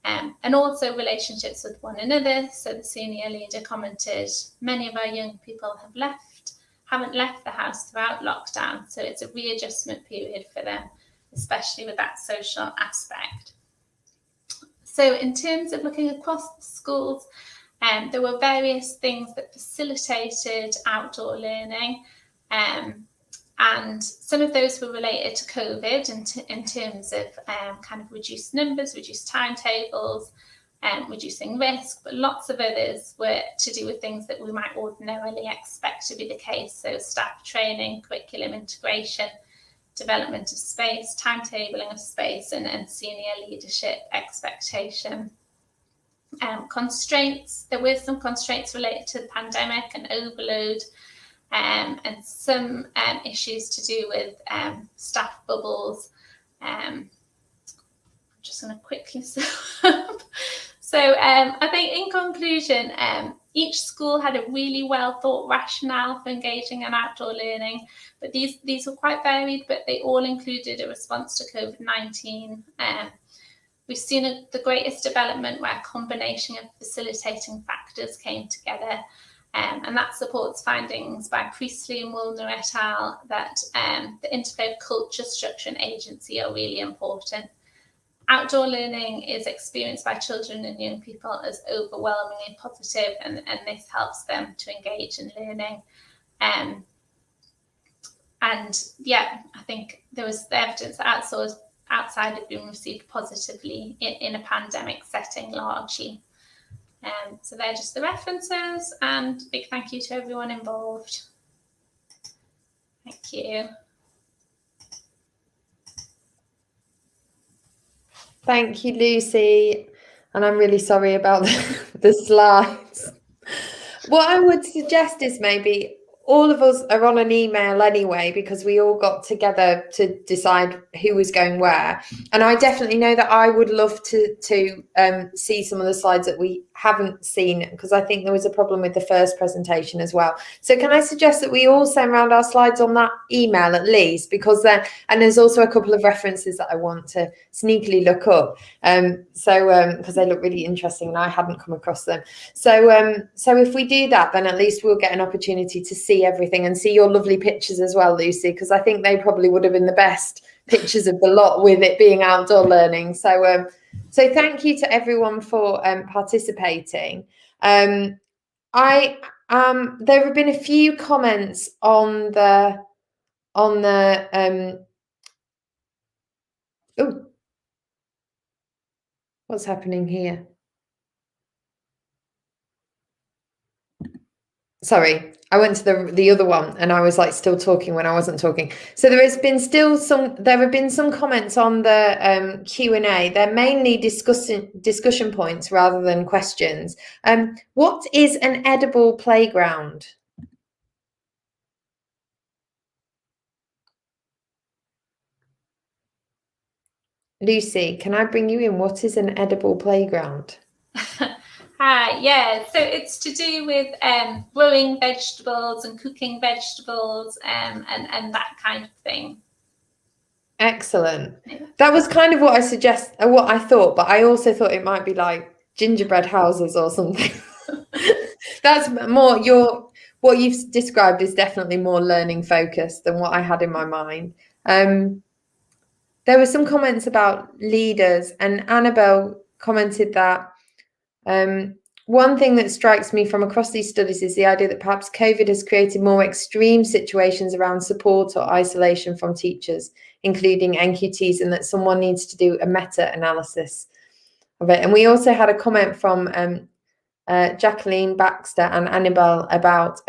S7: And also relationships with one another. So the senior leader commented, many of our young people haven't left the house throughout lockdown. So it's a readjustment period for them, especially with that social aspect. So in terms of looking across the schools, there were various things that facilitated outdoor learning, and some of those were related to COVID in terms of kind of reduced numbers, reduced timetables, reducing risk, but lots of others were to do with things that we might ordinarily expect to be the case. So staff training, curriculum integration, development of space, timetabling of space, and senior leadership expectation. Constraints, there were some constraints related to the pandemic and overload, and some issues to do with staff bubbles. I'm just going to quickly sum up. So I think in conclusion, each school had a really well thought rationale for engaging in outdoor learning, but these were quite varied, but they all included a response to COVID-19. We've seen the greatest development where a combination of facilitating factors came together, and that supports findings by Priestley and Woolner et al. That the interplay of culture, structure and agency are really important. Outdoor learning is experienced by children and young people as overwhelmingly positive, and this helps them to engage in learning. And yeah, I think there was the evidence that outside had been received positively in a pandemic setting largely. So they're just the references, and big thank you to everyone involved. Thank you.
S1: Thank you, Lucy. And I'm really sorry about the slides. What I would suggest is maybe all of us are on an email anyway, because we all got together to decide who was going where. And I definitely know that I would love to see some of the slides that we haven't seen, because I think there was a problem with the first presentation as well. So can I suggest that we all send around our slides on that email at least, because then, and there's also a couple of references that I want to sneakily look up. Because they look really interesting and I hadn't come across them. So if we do that, then at least we'll get an opportunity to see everything and see your lovely pictures as well, Lucy, because I think they probably would have been the best pictures of the lot with it being outdoor learning. So thank you to everyone for participating. There have been a few comments on the what's happening here? Sorry, I went to the other one and I was like still talking when I wasn't talking. So there have been some comments on the Q&A. They're mainly discussion points rather than questions. What is an edible playground? Lucy, can I bring you in? What is an edible playground?
S7: Hi, yeah, so it's to do with growing vegetables and cooking vegetables and that kind of thing.
S1: Excellent. That was kind of what I thought, but I also thought it might be like gingerbread houses or something. That's more what you've described is definitely more learning focused than what I had in my mind. There were some comments about leaders, and Annabelle commented that one thing that strikes me from across these studies is the idea that perhaps COVID has created more extreme situations around support or isolation from teachers, including NQTs, and that someone needs to do a meta-analysis of it. And we also had a comment from Jacqueline Baxter and Annabelle about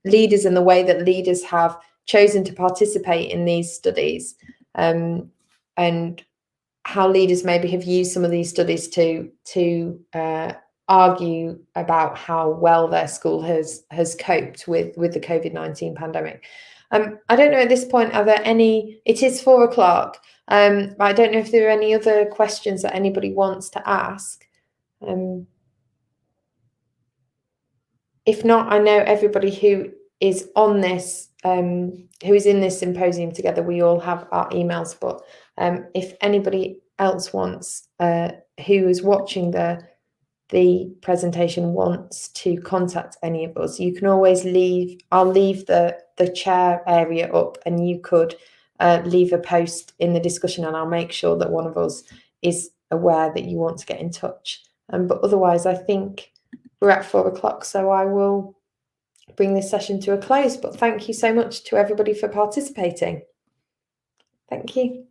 S1: leaders and the way that leaders have chosen to participate in these studies, and how leaders maybe have used some of these studies to argue about how well their school has coped with the COVID-19 pandemic. I don't know at this point, are there any, it is 4 o'clock. I don't know if there are any other questions that anybody wants to ask. If not, I know everybody who is on this, who is in this symposium together, we all have our emails, but if anybody else wants, who is watching the presentation wants to contact any of us, you can always I'll leave the chair area up, and you could leave a post in the discussion, and I'll make sure that one of us is aware that you want to get in touch. But otherwise, I think we're at 4 o'clock, so I will bring this session to a close. But thank you so much to everybody for participating. Thank you.